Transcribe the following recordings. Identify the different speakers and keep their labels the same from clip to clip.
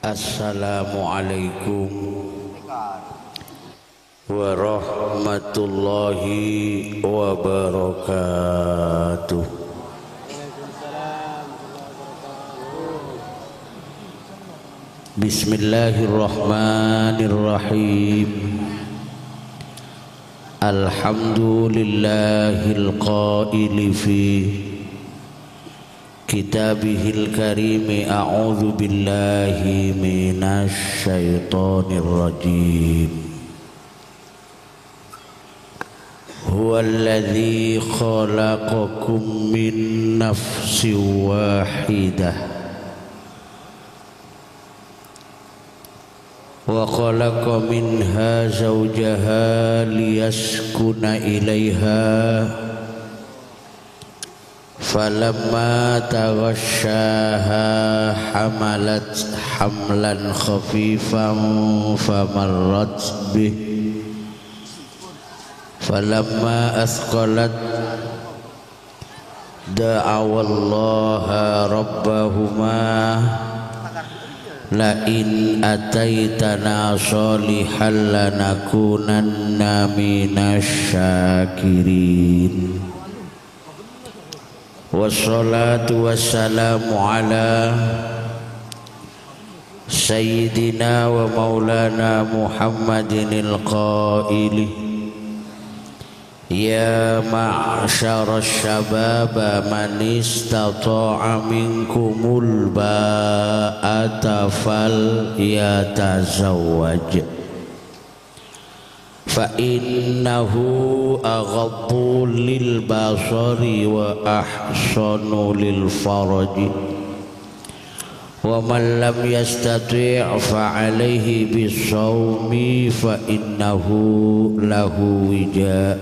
Speaker 1: Assalamualaikum warahmatullahi wabarakatuh. Bismillahirrahmanirrahim. Alhamdulillahil qaili fi kitabihil karimi a'udzu billahi minasy syaithanir rajim. Huwallazi khalaqakum min nafsin wahidah wa khalaqa minha zawjaha liyaskuna ilaiha falamma taghashaha hamalat hamlan khafifan famarrat bih falamma athqalat da'awallaha rabbahuma la in ataitana sholihan lanakunanna minasy syakirin. Wassalatu wassalamu ala sayyidina wa maulana Muhammadinil qaili ya ma'syarasy syabab man istata'a minkumul ba'ata fal yatazawwaj fa innahu aghaddu lil basari wa ahsanu lil faraji wa man lam yastati' fa alayhi bisawmi fa innahu lahu wija.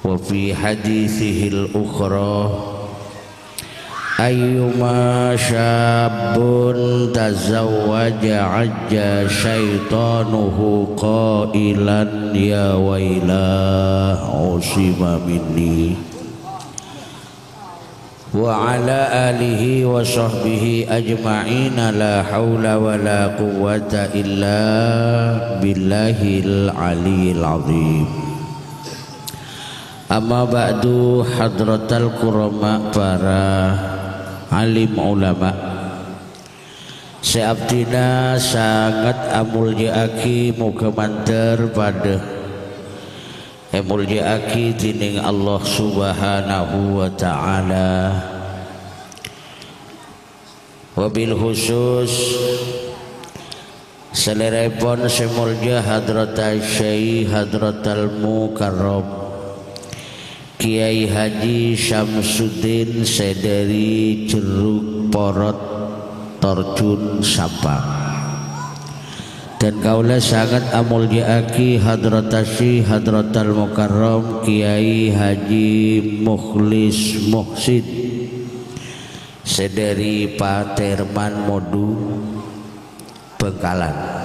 Speaker 1: Wa fi hadithihil ukhra ayyuma syabun tazawwaja ajja syaitanuhu qailan ya wailah usima minni wa ala alihi wa sahbihi ajma'ina la hawla wa la quwwata illa billahil aliyyil azim. Amma ba'du, hadratal kurama, para alim ulama, seabdina sangat amuljaaki muga manter pada emuljaaki tining Allah subhanahu wa ta'ala. Wabil khusus selerepon semulja hadratal syekh hadratal mukarram Kiai Haji Syamsuddin Sederi Jeruk Porot Torjun Sampang, dan kaula sangat amuljaaki hadratasy hadratal mukarram Kiai Haji Mukhlis Muhsin Sederi Paterman Modu Bengkalan,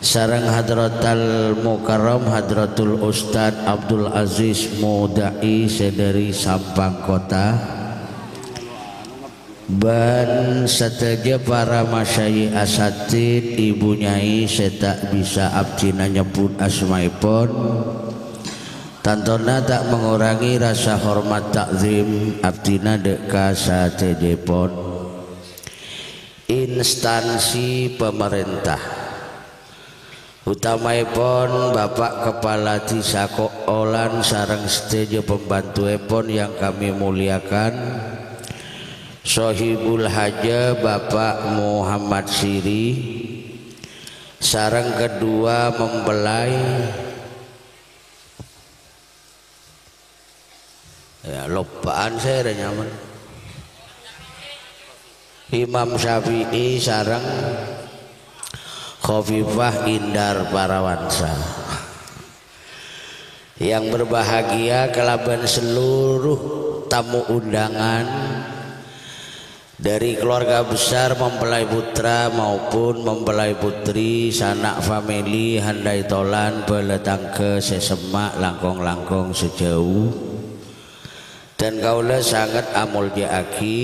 Speaker 1: sareng hadratal mukarram hadratul Ustad Abdul Aziz Mudai Sederi Sampang Kota, ban sateja para masyayikh asatid ibu nyai setak bisa abdina nyebut asmaipun, tantona tak mengurangi rasa hormat takzim abdina deka satejepun instansi pemerintah, utamaipun Bapak Kepala Desa Kolan sareng seteja pembantuipun yang kami muliakan, Sohibul Haja Bapak Muhammad Siri, sareng kedua mempelai ya lupaan saya nyaman Imam Syafi'i sareng Khofifah Indar Parawansa. Yang berbahagia kelaban seluruh tamu undangan dari keluarga besar mempelai putra maupun mempelai putri, sanak famili handai tolan beletang ke sesemak langkong-langkong sejauh, dan kaula sangat amuljaaki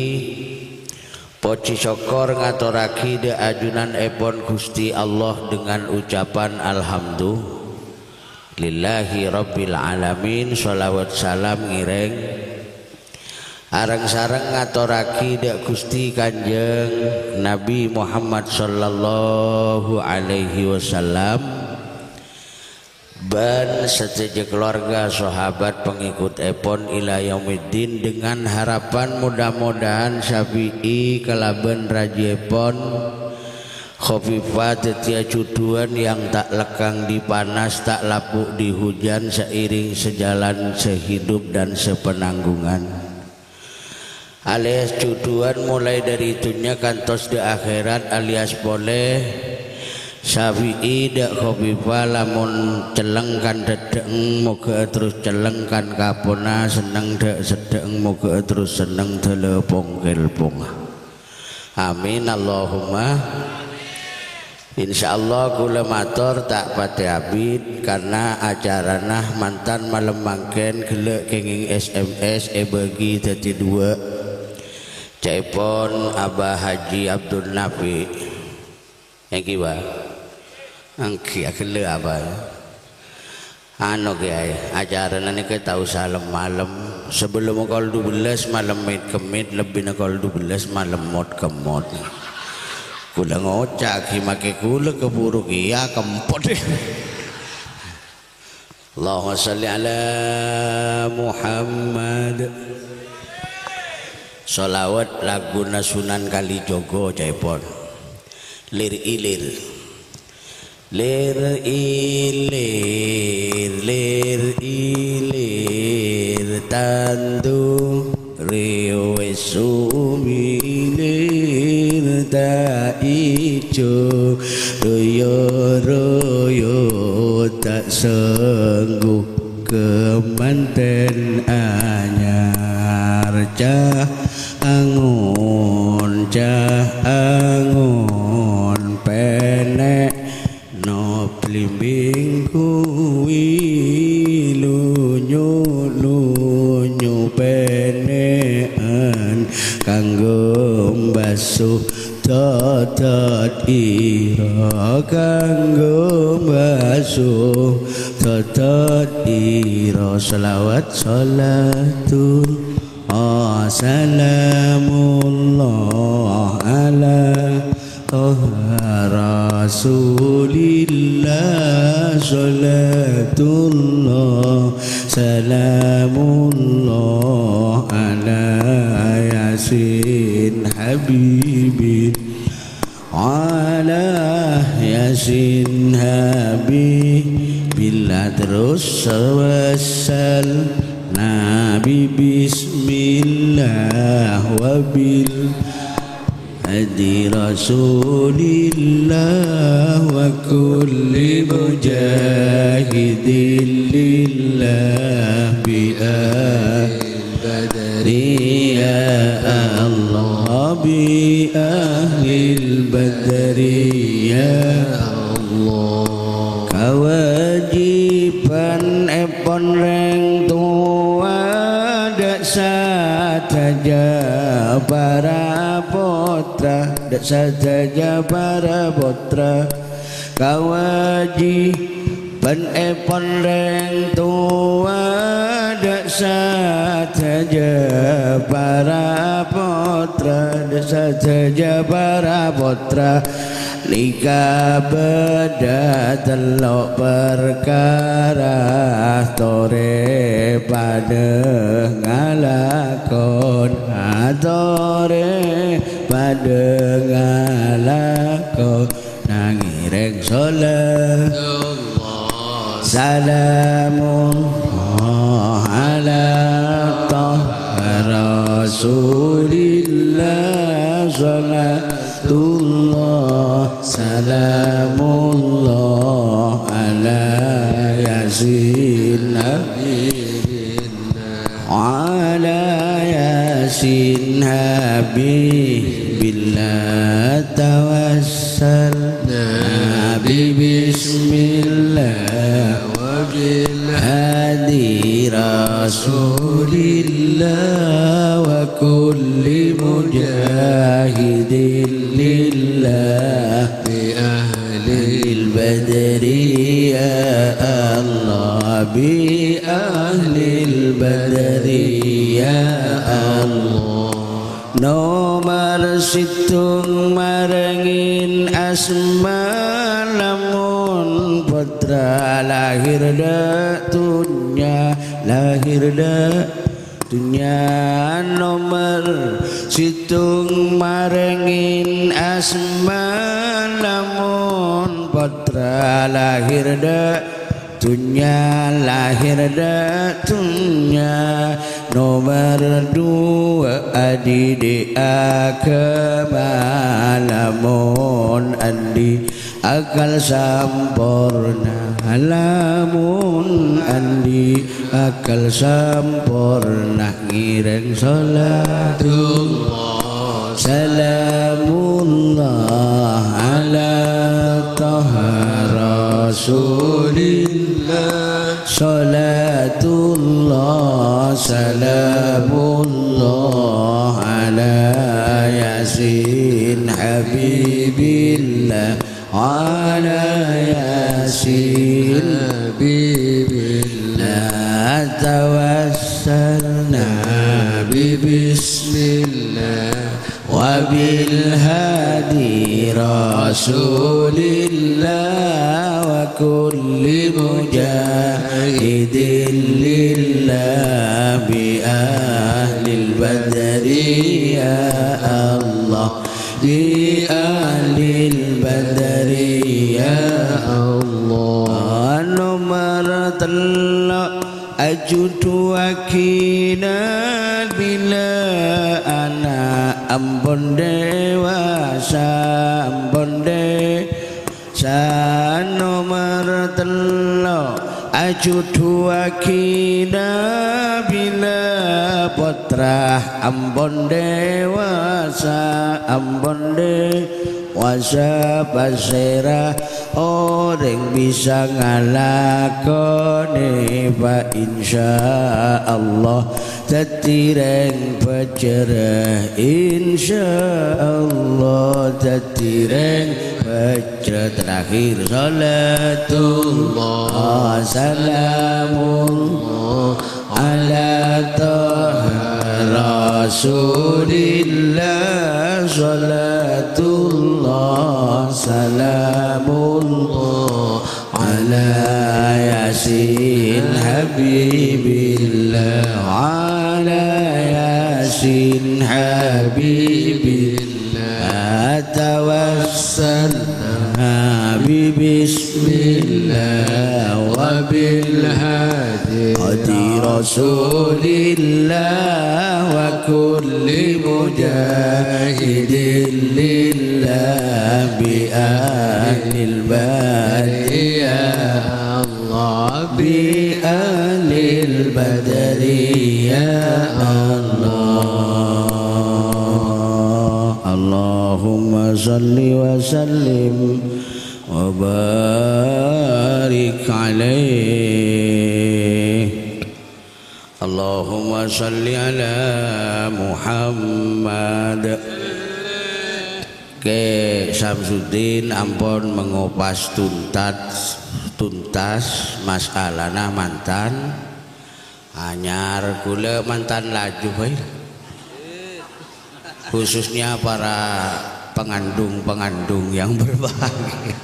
Speaker 1: Poci syukur ngaturaki de ajunan epon Gusti Allah dengan ucapan alhamdulillahi rabbil alamin. Sholawat salam ngireng areng sareng ngaturaki de Gusti Kanjeng Nabi Muhammad sallallahu alaihi wasallam ban setuju keluarga sahabat pengikut epon ila yaumiddin, dengan harapan mudah-mudahan Syafi'i kalaban raja epon Khofifah tetia cuduan yang tak lekang di panas, tak lapuk di hujan, seiring sejalan sehidup dan sepenanggungan, alias cuduan mulai dari dunia kantos di akhirat, alias boleh Syafi'i dak Khofifah lamun celengkan dedeng moga terus celengkan kapona, seneng dak sedeng moga terus seneng telepong kelpong. Amin Allahumma. Insyaallah kula matur tak pati abid karena acarana mantan malam mangken gelek kenging SMS bagi dadi dua caipon Abah Haji Abdul Nafi yang kiwa angki akele apa ya anu kiai acara nani ke tahu salam malam sebelum kol 12 malam mit kemit lebih na kol 12 malam mod kemot kula ngocak make kula keburu kia kempot Allahumma sholli ala Muhammad. Sholawat laguna Sunan Kalijogo caipon lir ilir lir ilir lir ilir tandu riwe sumilir ta ijo royo royo tak sanggup kemanten anyar cah angon penek no blimbing kuwi lunyu lunyu penekan kanggo mbasuh totot ira kanggo mbasuh totot ira. Sholawat sholatul salamullah ala Rasulillah. Sholatullah salamullah ala yasin habibin ala yasin habibillah. Terus wasal Nabi bismillah wabil hadi Rasulillah wa kulli mujahidin lillah bi badri ya Allah bi ahlil badri ya Allah. Kewajiban epon reng tua dak saja para putra, dak saja para putra. Kewajiban epon reng tua dak saja para putra, dak saja para putra. Lika beda telok perkara tore pada ngalakon tore pada ngalakon nangireng sholat salamun ala Rasulillah sholatullah salamullah ala yasin ala yasin habibillah tawassalna bismillah wabil hadira Rasulillah wa kulli mujahidin lillah bi ahlil badri ya Allah bi ahlil badri ya Allah. Nomor situng marengin asma lamun putra lahir da dunya lahir da dunya. Nomor situng marengin asma lamun putra lahir da dunya lahir da dunya. Nomor dua adi akmalamun andi akal sampurna lamun andi akal sampurna ngireng salatullah salamullah ala taha rasulillah salatullah salamullah ala yasin habibillah ala yasin habibillah tawassalna bismillah wa bil hadi rasulillah wa kulli mujahidin lillah bi ahlil badri ya Allah bi ahlil badri ya Allah. Nomor telok ajudu akina bila anak ampun dewasa ampun dewasa. Nomor telok ajudu akina bila putra ampun dewasa ampun dewasa pasera orang bisa ngalakone fa insyaallah tatireng pecerah insyaallah tatireng pecerah. Terakhir salatullah salamullah ala taha rasulillah salatullah salamullah ala yasin habibillah ala yasin habibillah tawassalna bismillah wa bil hadi rasulillah wa kulli mujahidin lillah bi ahlil badri ya Allah bi ahlil badri ya Allah. Allahumma salli wa sallim wa barik alaih. Allahumma salli ala Muhammad. Ke Samsudin ampun mengupas tuntas masalahna mantan anyar kula mantan laju bae. Khususnya para pengandung-pengandung yang berbahagia.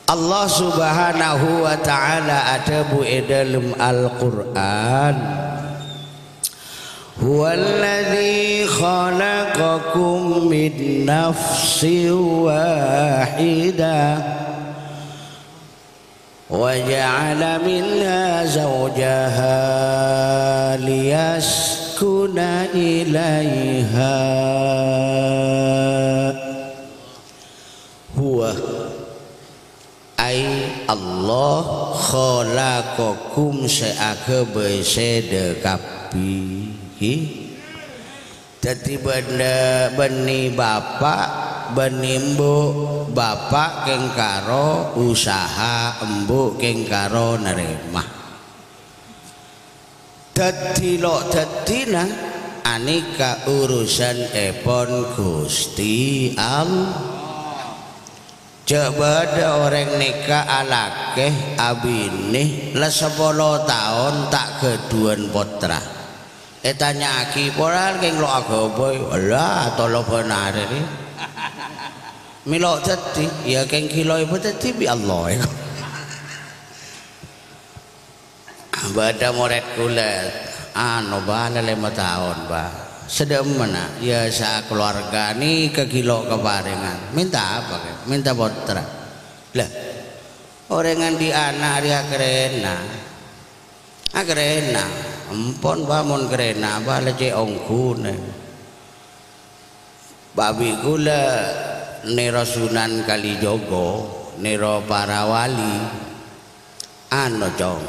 Speaker 1: Allah subhanahu wa ta'ala ada bu dalam Al-Quran. Huwallazi khalaqakum min nafsin wahidah wa ja'ala minha zawjaha liyaskuna ilaiha. Huwa ay Allah khalaqakum seake besede kapi dadi benda beni bapak beni mbok bapak keng karo usaha embuk keng karo neremah dadi lo dadina anika urusan epon Gusti Allah. Coba ada orang nikah alakeh abine le 10 tahun tak keduan potra. Tanya aki poral keng lo boy Allah tolo benar ini. Milo dadi ya keng kilo ibu dadi bi Allah. Bada murid kula anu bala 5 tahun ba. Sedem mana ya sa keluarga ni ke kilo keparingan minta apa ke? Minta potra lah orengan di anak dia kerena kerena empon bangun kerena bala ce ongkune babi kula nero Sunan Kalijogo nero para wali anu jong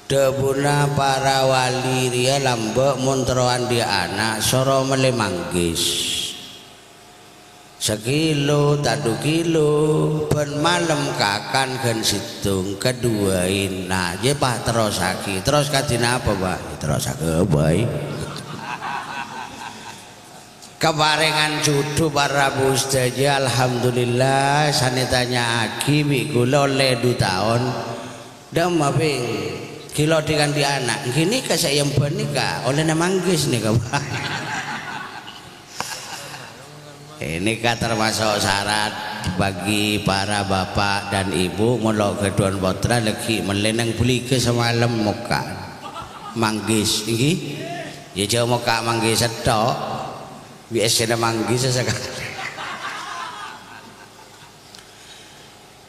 Speaker 1: debuna para wali ria lambek montroan dia anak soro melemanggis sekilo tadu kilo ben malam kakan gen situng keduain nah je pak terus aki terus kadina apa pak terus aki baik kebarengan cucu para bustaja alhamdulillah sanitanya aki bikula oleh 2 tahun dah maping kilo diganti anak gini ke saya yang pernikah oleh namanggis nih kawan ini termasuk syarat bagi para bapak dan ibu mulai keduan putra lagi melenang beli ke semalam muka manggis ini ya jauh muka manggis setok biasa manggis sesekali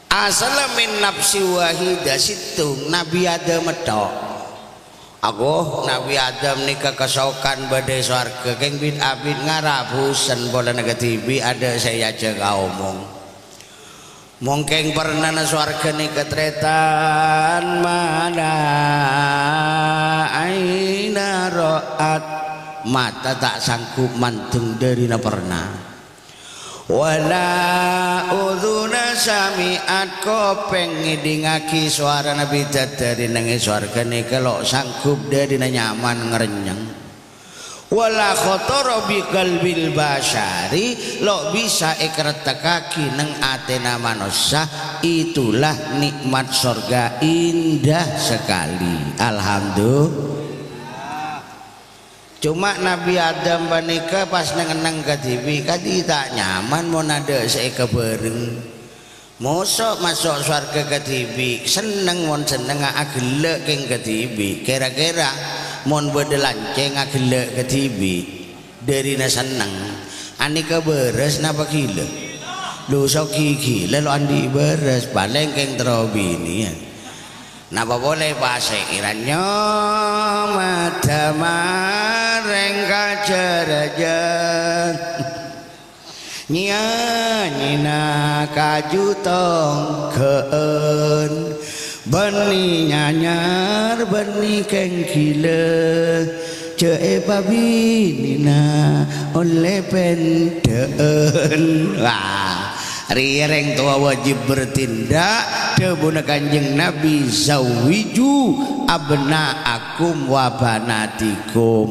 Speaker 1: asal min nafsi wahidah situng Nabi Adam medok aku Nabi Adam nikah kesokan badai swarga keng bin abid ngarabusan bola negatibi ada saya jaga omong mungkin pernah na swarga nikah tretan mana aina ro'at mata tak sanggup mantung dari na pernah wala udhuna sami'at kopeng ngidingaki suara Nabi dari nangi suarga ni kalau sanggup dari nyaman ngerenyang wala khotoro bi qalbil basyari lo bisa ikrata kaki neng atena manusia itulah nikmat surga indah sekali alhamdulillah. Cuma Nabi Adam banika pas nengenang ke TV kadi tak nyaman mau nada saya kebereng mosok masuk surga ke TV seneng mon seneng agelek keng ke TV kira-kira mon bedelanceng agelek ke TV dari na seneng ani keberes napa gila lu sok gigi lalu andi beres paling keng terobini ya napa boleh bahasa irannya madamareng kajarajan nyanyina kajutong keun beni nyanyar beni keng gila ce babinina oleh pendeun wah rireng tua wajib bertindak debuna kanjeng Nabi zawiju abna'akum wa banatikum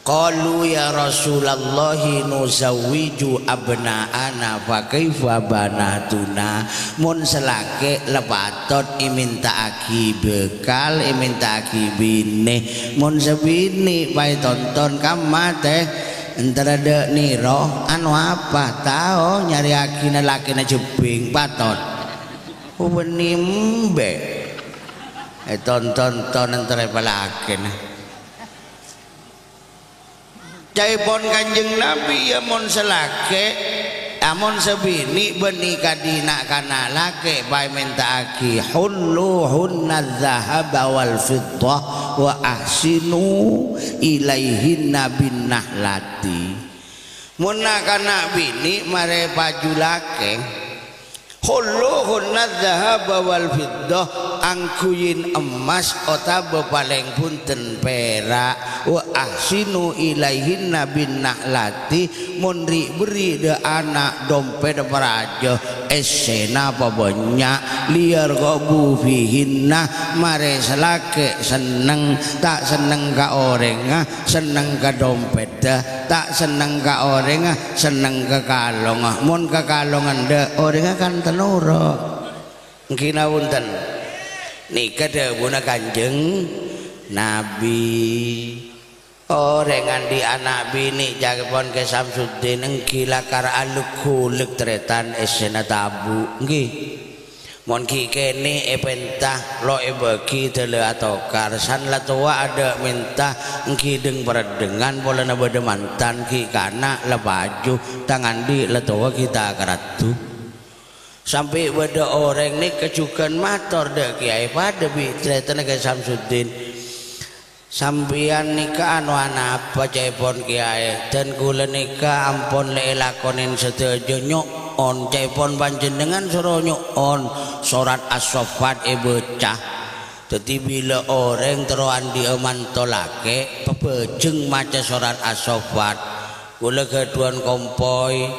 Speaker 1: qalu ya Rasulullah nuzawiju abna'ana fa kaifa banatuna mun selake lepatot iminta aki bekal iminta aki bine mun sebini pai tonton kamate antara dek niro anu apa tahu nyari akina lakina jebing patot ubenimbe tonton antara palakin jaipon kanjeng Nabi ya mon selake amon sebini beni kadina kana lake bae minta aki hulluhunna dzahaba wal fiddah wa ahsinu ilaihinna bin nahlati mun kana bini mare baju lake hulluhunna dzahaba wal fiddah angkuyin emas otabe paling punten perak wa ahsinu ilaihinna bin nahlati munri beri de anak dompet peraja esena apa banyak liar gobu fihinna mare selake seneng tak seneng ka orang seneng ka dompet tak seneng ka orang seneng ka kalong mun ka kalongan de orang kan tenuro kina wonten nika dawuhna Kanjeng Nabi orang di anak bini jagapon ke Samsuddin engkila kar aluk kuluk tretan esena tabu nggih mon ki kene epentah lo bagi tele atau karsan la tua ada minta engki deng perdengan boleh bade mantan ki kana la baju tangan di la tua kita karatu sampai bade orang ni kecukan motor dek kiai pada bi tretan ke Samsuddin sampian nikah anu apa cepon kiai dan kula nikah ampun le lakonin setuju nyokon cepon panjenengan suruh nyokon surat as-saffat bocah jadi bila orang teruan diemantolake pepejeng maca surat as-saffat kula keduan kompoi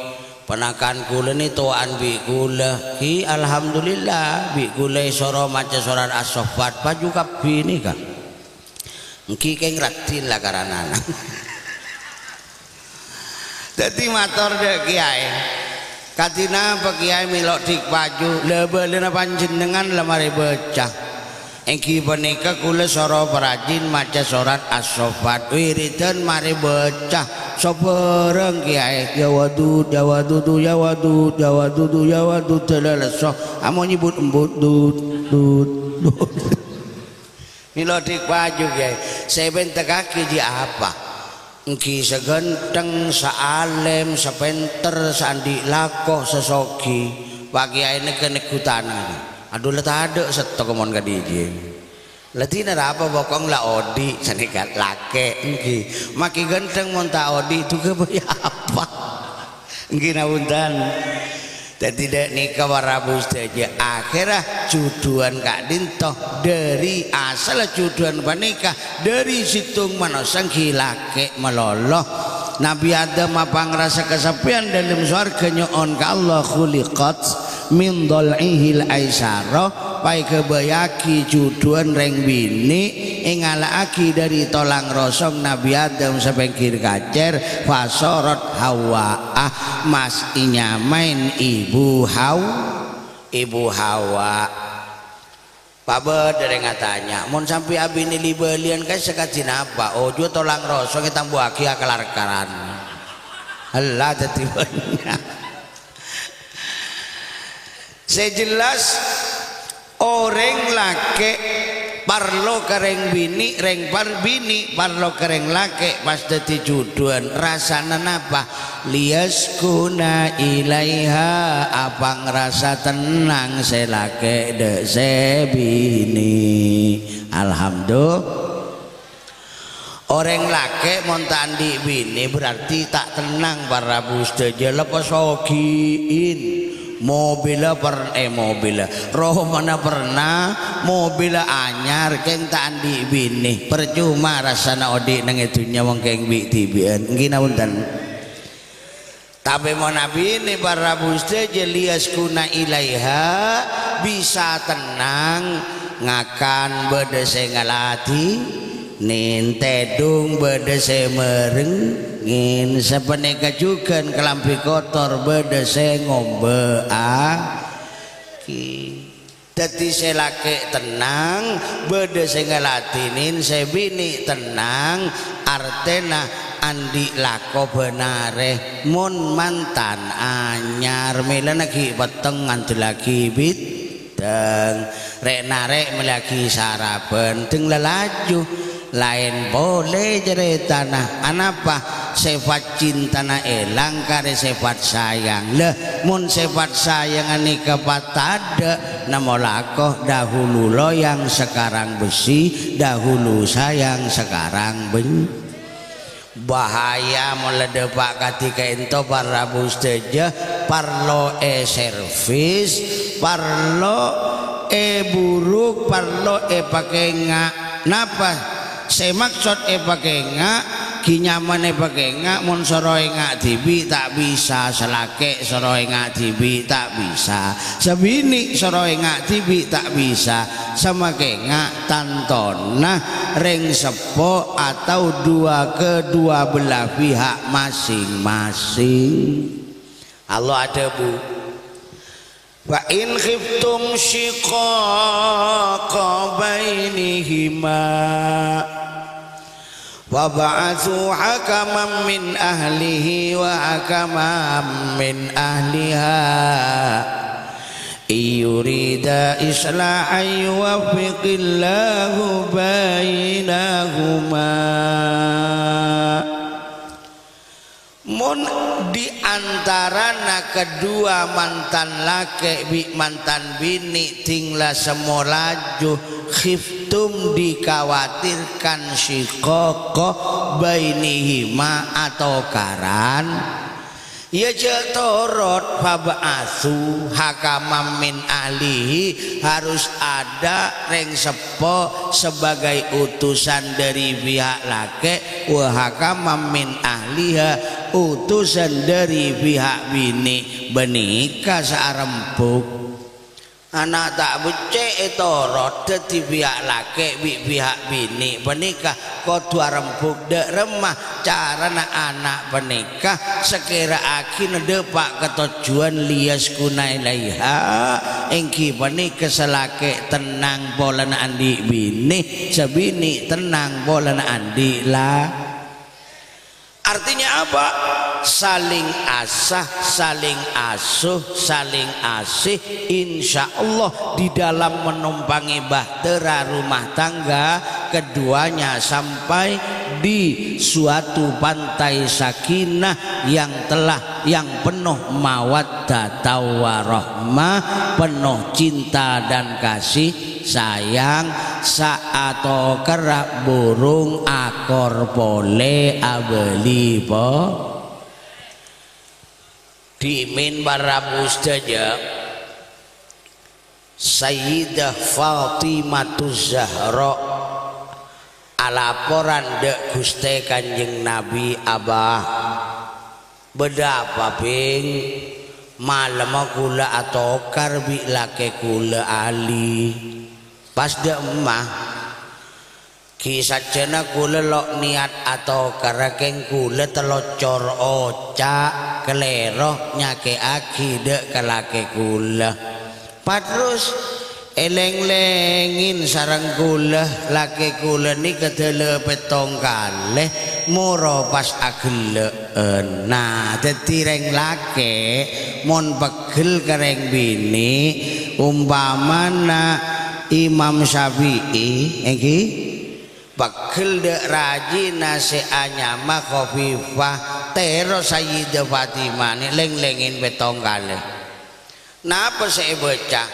Speaker 1: penakan kula ni tuan bi kula ki alhamdulillah bi kula suruh maca surat as-saffat baju kapi ni kan Ki keng ratin lah karena jadi motor dek kiai katina pak kiai milok dik baju lebelena panjenengan lemari becah engki penika kula soro perajin maca surat as-saffat wiridan mari becah sobereng kiai jawadud jawadud jawadud jawadud jawadud teleleso amo nyebut embut dud dud dud milodik baju kiai seben kaki di apa engki segenteng saalem sepenter sandi lakoh sesoki pagi ini kene kutana aduh letak ada setok mon ka DJ letina apa bokong la odi sanikat lake engki maki genteng mon ta odi itu ke apa engki nauntan dan tidak nikah warabus saja akhirnya juduan kak dintoh dari asal juduan panikah dari situng manosang hilake meloloh Nabi Adam apa ngerasa kesepian dalam surga nyoon ka Allah khuliqat min dhal'ihil aisara pai kebayaki juduan reng bini ingalaaki dari tolang rosong Nabi Adam sepengkir kacer fasorot Hawa mas inyamain ibu Hawa Paba dereng tanya mun sampai abi ini libelian kan sekajin apa oh juga tolang rosong kita buaki akalar-karan Allah jadi banyak sejelas orang laki parlo kereng bini reng par bini parlo kereng laki pas dadi juduan rasana napa liyaskuna ilaiha apa ngerasa tenang selake de sebini alhamdulillah orang laki montandi bini berarti tak tenang para bustaja lepas ogiin mobil roh mana pernah mobil anyar keng tak andi bini percuma rasana odi nang itunya wong keng bi tibian ngina wonten tapi mau nabi ini para buste jelias kuna ilaiha bisa tenang ngakan bedese ngalati nin tedung bedese mereng ngin sepeneka juga kelampi kotor bedese ngombe aki dadi selake tenang bedese ngalatinin sebini tenang artena andi lako benare mun mantan anyar mila lagi peteng nganti lagi bideng rek narek melagi saraben teng lelaju lain boleh jere tanah anapa sifat cinta na elang kare sifat sayang leh mun sifat sayang ani kepatada namolakoh dahulu loyang sekarang besi dahulu sayang sekarang ben bahaya mulai depak ketika itu para busteja parlo servis parlo buruk perlu pakenga napa semaksud pakenga kinyaman pakenga mun soroe ngak dibi tak bisa selake soroe ngak dibi tak bisa sebini soroe ngak dibi tak bisa semakenga tantona ring sepo atau kedua belah pihak masing-masing. Allah ada bu wa in khiftum shiqaqa bainihima wa ba'athu hakaman min ahlihi wa hakaman min ahliha yurida islahan yuwaffiqillahu bainahuma. Mun diantarana kedua mantan laki bi mantan bini tinglah semolaju khiftum dikhawatirkan shiqaqah bainihima atau karan ya jetorot faba'atsu hakamam min ahlihi harus ada reng sepo sebagai utusan dari pihak laki wa hakamam min ahliha utusan dari pihak bini benika saarempuk anak tak becek etorot dadi pihak laki bi pihak bini benikah kodua rempuk dek remah carana anak benikah sekira akin depak ketujuan lias kunai laiha engki benikah selake tenang bolan andi bini sebini tenang bolan andi lah. Artinya apa? Saling asah, saling asuh, saling asih insya Allah di dalam menumpangi bahtera rumah tangga keduanya sampai di suatu pantai sakinah yang penuh mawaddah warahmah, penuh cinta dan kasih sayang saato kerak burung akor pole abeli po di minbar Abu Mustajab Sayyidah Fatimah Zahra alaporan dek Gusti Kanjeng Nabi Abah bedapa ping malam kula atau karbi lake kula ali pas dek emah kisah jana kula lok niat atau karakeng kula telocor oca keleroh nyake aki dek kelake kula patrus eleng-lengin sarang kula laki kula ni kedele petong kalih muro pas ageleen nah tetireng laki mon pegel kereng bini umpamana Imam Syafi'i iki pegel dek rajin nasi anyama khofifah tero Sayyidah Fatimah ni leng-lengin petong kalih napa saya baca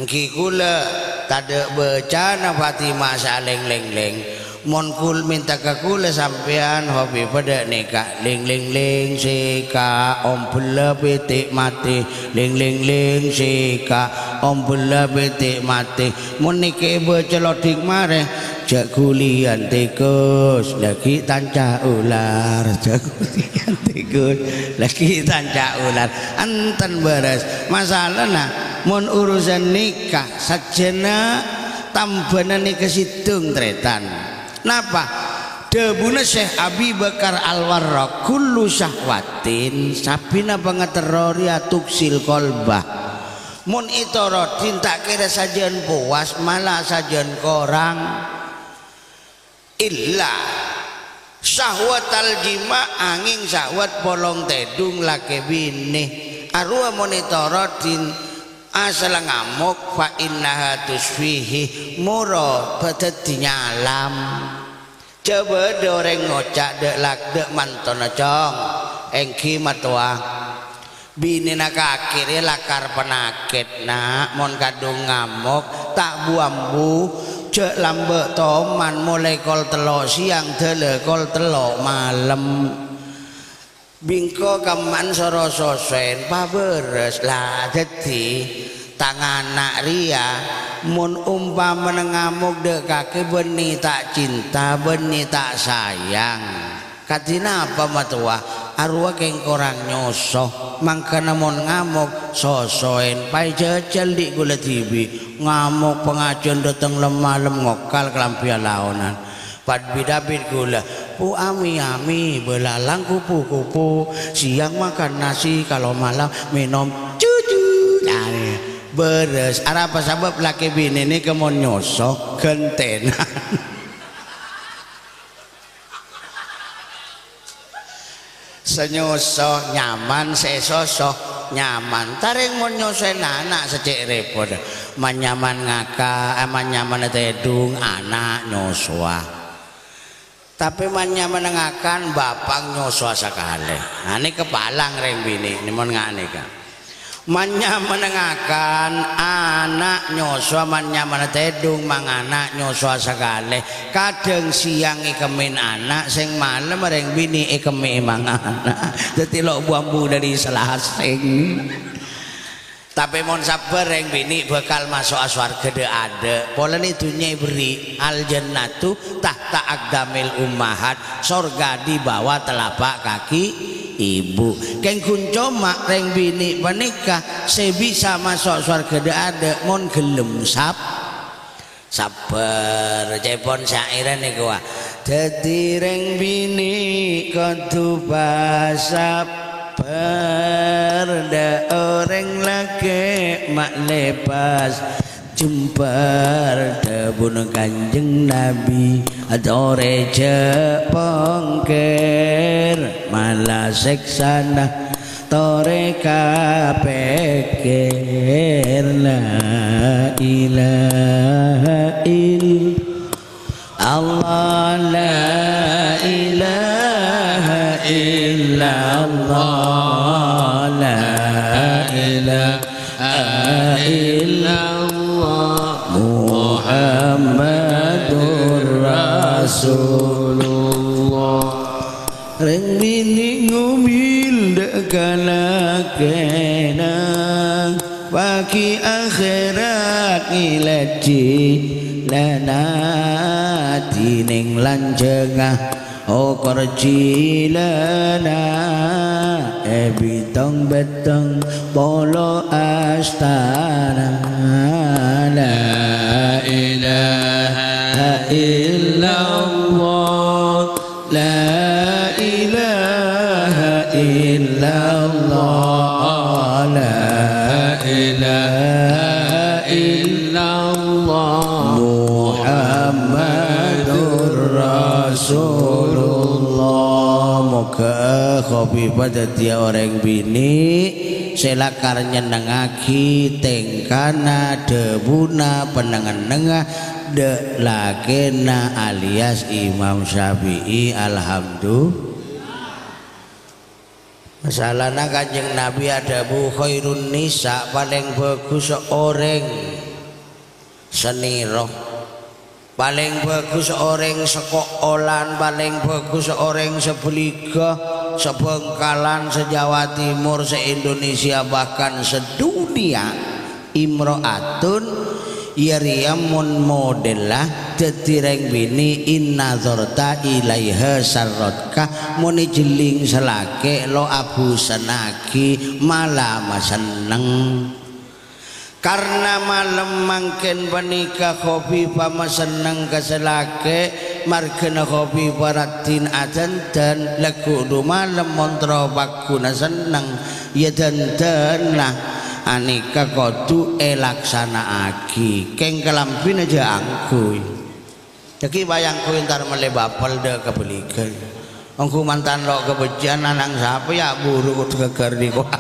Speaker 1: engki kula tada baca na Fatimah saleng leng-leng mon kul minta ke kula sampean hobi pada nikah leng-leng seka om bela betik mati leng-leng seka om bela betik mati mon nike baca lodik mare jak kulian tikus lagi tanca ular jak kulian tikus lagi tanca ular anten beres masalahna mun urusan nikah sajana tambanan nikah sidung tretan napa debuna Syekh Abi Bakar Al-Warraq kullu syahwatin sabina pangaterori atuksil kolbah mun itorotin tak kira sajian puas malah sajian korang illa syahwat aljima angin syahwat polong tedung laki bini arwah monitorotin asal ngamuk fa innaha tusfihi muro beteti nyalam coba doreng ngocak dek lak dek manton cong engki matua bini nak akhirnya lakar penakit nak mon kadung ngamuk tak buambu cek lambek toman mulai kol telok siang dele kol telok malam bingko kaman soro sosen paberes lah jadi tanganak ria mun umpama ngamuk dekake benih tak cinta benih tak sayang katina apa matua arwah keng korang nyosoh mangkana mon ngamuk sosoen pai jejel di gula tibi ngamuk pengajian datang lemah-lem ngokal kelampian laonan pad bidabit gula pu ami belalang kupu-kupu siang makan nasi kalau malam minum cucu beres apa sebab laki bini ini kemon nyosok gentenan senyosok nyaman sesosok nyaman taring mon nyosoin anak secek repot manyaman ngaka manyaman tedung anak nyosoa tapi manyaman ngakan bapak nyosoa sekali nah ini kepalang reng bini ini mon ngane kan manya menengakan anak nyoswa manya menetedung mang anak nyoswa sekali kadang siang ikemin anak sing malam reng bini ikemi mang anak jadi lo bambu dari selasing tapi mon sabar reng bini bakal masuk aswarga de ada pola itu beri al jannatu tahta aqdamil ummahat sorga di bawah telapak kaki ibu keng kuncoma reng bini menikah saya bisa masuk surga ada mon gelem sabar cepon syairan niku wae dadi reng bini kudu sabar da orang lagi mak lepas jumpa debun kanjeng Nabi adore jepongker malah seksana tore kapekir la ilaha illallah la ilaha illallah la ilaha illallah Muhammadur Rasulullah reng bini ngumil dekala kena pagi akhirat ilaji lana dining lanjengah okorji lana ebitong betong polo astana la ilaha illallah la ilaha illallah la ilaha illallah Muhammadur Rasulullah moga khofifah dadi orang bini selakar nyenengaki tengkana debuna penengan-nengah de lakena alias Imam Syafi'i alhamdulillah. Masalahnya kanjeng Nabi ada bu khairun nisa paling bagus seorang seniroh paling bagus seorang sekolan paling bagus seorang sebeliga sebengkalan sejawa timur se-Indonesia bahkan sedunia imro'atun yariyamun modelah detireng bini inna zorta ilaiha sarrotka muni jeling selake lo abu senaki malam seneng karena malam mangken panika kopi pama seneng keselake margena kopi paratin adan dan lagu du malam montro bakuna seneng ya dan lah anika kodu elaksana aki keng kelampin aja angkuy jadi bayangku ntar melebapel de kebelikan angku mantan lo kebejian anang siapa ya buru keger di kuah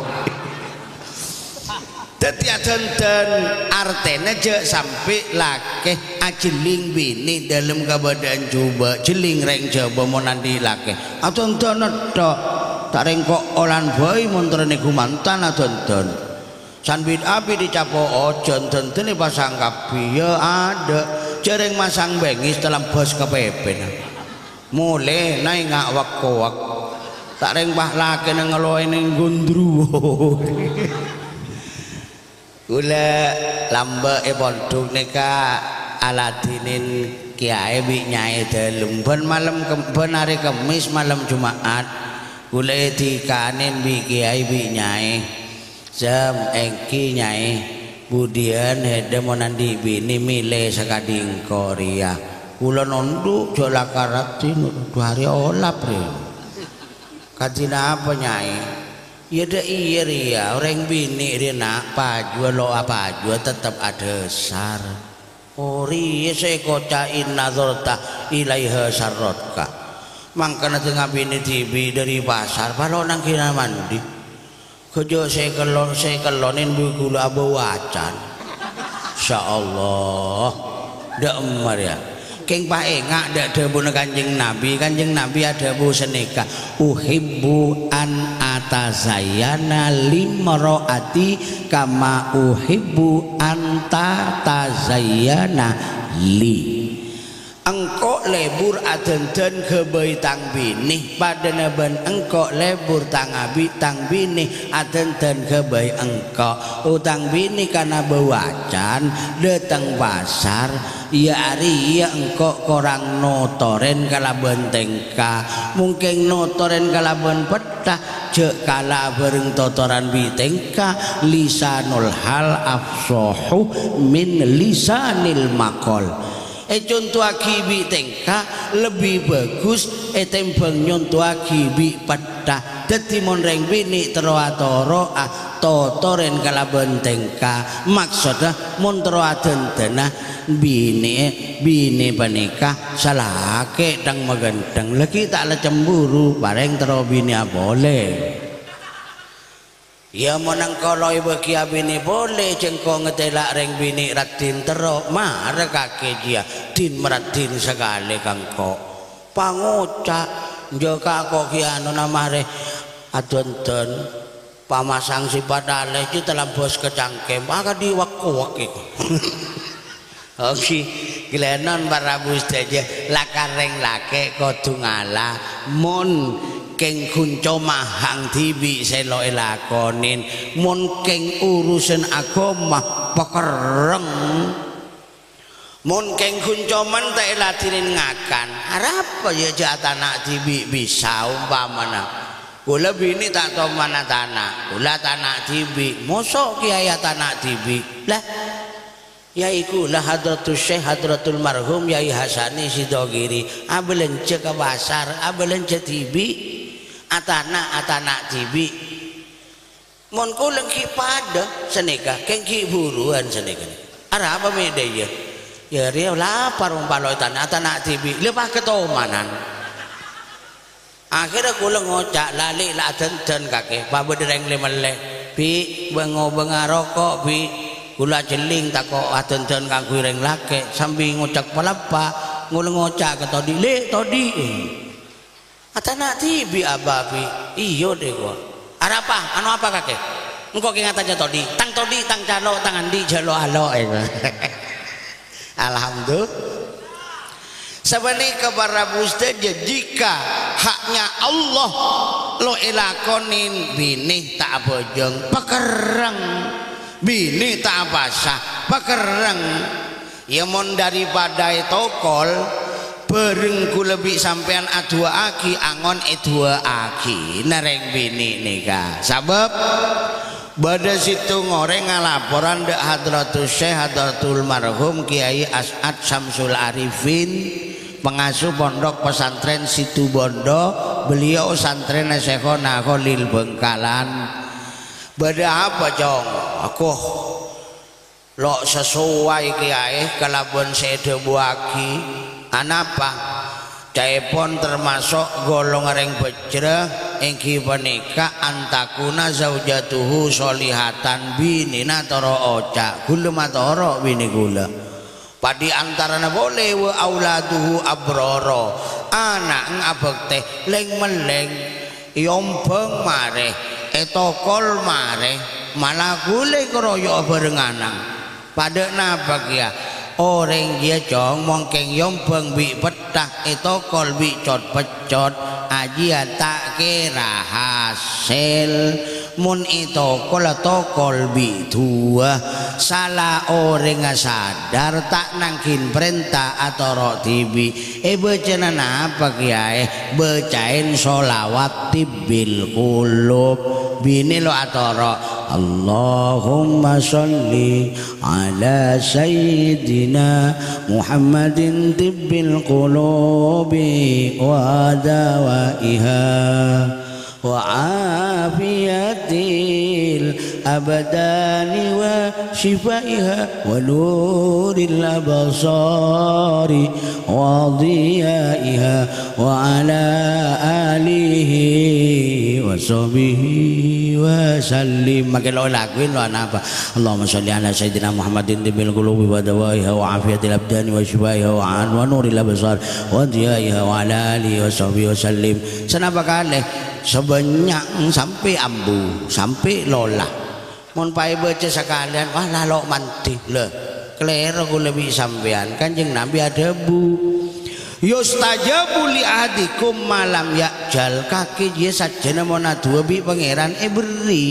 Speaker 1: jadi dan artene aja sampai lake ajeling bini dalam kebadan coba jeling reng coba mau nanti lake atau tonton tak reng kok olan boy montren niku mantan atau tonton sanbid api dicapo ojon tentu nih pasang kapi ya ada jareng masang bengis dalam bos kepepen mulai naik ngak wak tak reng bah laki ngeloin yang gondru Kula lambe pondok nika aladinin kiai bi nyai delum ben malam ben hari Kamis malam Jumat kula dikanin bi kiai bi nyai jam engki nyai budian hede monandi bini mile sakading Korea kula nonduk jola karati 2 hari olap re kajina apa nyai ya dah iya ria orang bini dia nak pajua lo apa pajua tetap ada sar ori saya kocain nazarta ilaiha sarrotka mangkana tengah bini tibi dari pasar kalau nang kira mandi kejo saya kelonin buku abu wacan insyaallah dak emar ya keng paengak dak debu Kanjeng Nabi ada bu seneka uhibbu an atazayyana limraati kama uhibbu anta tazayyana li engkau lebur adenten kebai tang bini pada naban engkau lebur tang abi tang bini adenten kebai engkau utang bini karena bewacan datang pasar ya ari ya engkau korang notoren kalaban tengka mungkin notoren kalaban petah cek kala bereng totoran bitengka lisanul hal afsohu min lisanil makol contoh akibi tengka lebih bagus tembang nyontoh akibi petah dadi monreng bini teroatoro totoren kalaban tengka maksudnya montro adentena bini panika salake dang magandang lagi tak la cemburu bareng tero bini boleh ya monang koloi bagi bini boleh jengko ngetelak reng bini ratin tero marah kakek dia din meratin sekali kangko pangocak joka kok kiano namare adonten pamasang si padale kita bos kecangkem maka diwak-wak iku oke gelenon para bustaja lakareng lake kudu ngalah mon keng kunco mahang tibi selo elakonin mon keng urusan agama pekereng mon keng kunco man tak elatinin ngakan harap ya jatana tibi bisa umpamana kula bini tak tahu mana tanah kula tanah tibi mosok kiai tanah tibi lah yaiku lah hadratus syekh hadratul marhum Yai Hasani Sidogiri abelence ke pasar abelence tibi atana tibi mon kulang ki pada seneka kengki buruan seneka ara apa mede ya ria lapar umpalo tanah tibi lepas ketomanan akhirnya kulang ngocak lali la den kakek babe dereng lemele bi bengo bengarokok bi kula jeling tako aten-ten kanggo reng lake sambil ngocak palapa nguleng ngocak ke todi le todi atana tibi ababi iyo deh gua arapa anu apa kakek engkau ingat aja todi tang calo tangan di jalo alo alhamdulillah sebenarnya kepada bustaja jika haknya Allah lo elakonin bini tak bojong pekereng bini tak basah pekereng ya mon daripada tokol berengku lebih sampean adua aki angon dua aki nareng bini nika sabab pada situ ngoreng ngalaporan dek hadratus syekh hadratul marhum Kiai As'ad Samsul Arifin pengasuh pondok pesantren Situ Bondo beliau santren Syekhona Khalil Bengkalan bada apa jong aku lo sesuai kiai kalaban sede buaki anapa caipon termasuk golong reng bejre engki panika antakuna zaujatuhu solihatan binina toro oca gula matoro bini gula padi antarana boleh wa auladuhu abroro anak ngabek teh leng meleng yompeng mare etokol mare malah gule keroyo berenganang pada napa kia orang dia cong mongkeng yompeng bi petah etokol bi cot pecot ajian tak kira hasil mun itu kola tokol bitua salah orang sadar tak nangkin perintah atau rok tibi bacanan apa kiai bacain sholawat tibil kulub bini lo atau rok Allahumma sholli ala sayyidina Muhammadin tibbil qulubi wa dawaiha wa afiyatil abdani wa shifaiha wa nuril absari wa diyaiha wa ala alihi wa sahbihi wa sallim. Makin lo lakuin lo apa Allahumma sholli ala sayyidina Muhammadin tibbil qulubi wa dawaiha wa afiyatil abdani wa shifaiha wa nuril absari wa diyaiha wa ala alihi wa sahbihi wa sallim. Senapa kali sebanyak sampai ambu sampai lola mun pai baca sekalian wah lalok manti le kelero ku lebih sampean Kanjeng Nabi ada bu yustajabu li ahadikum malam yakjal kaki dia sajana mona dua bi pangeran beri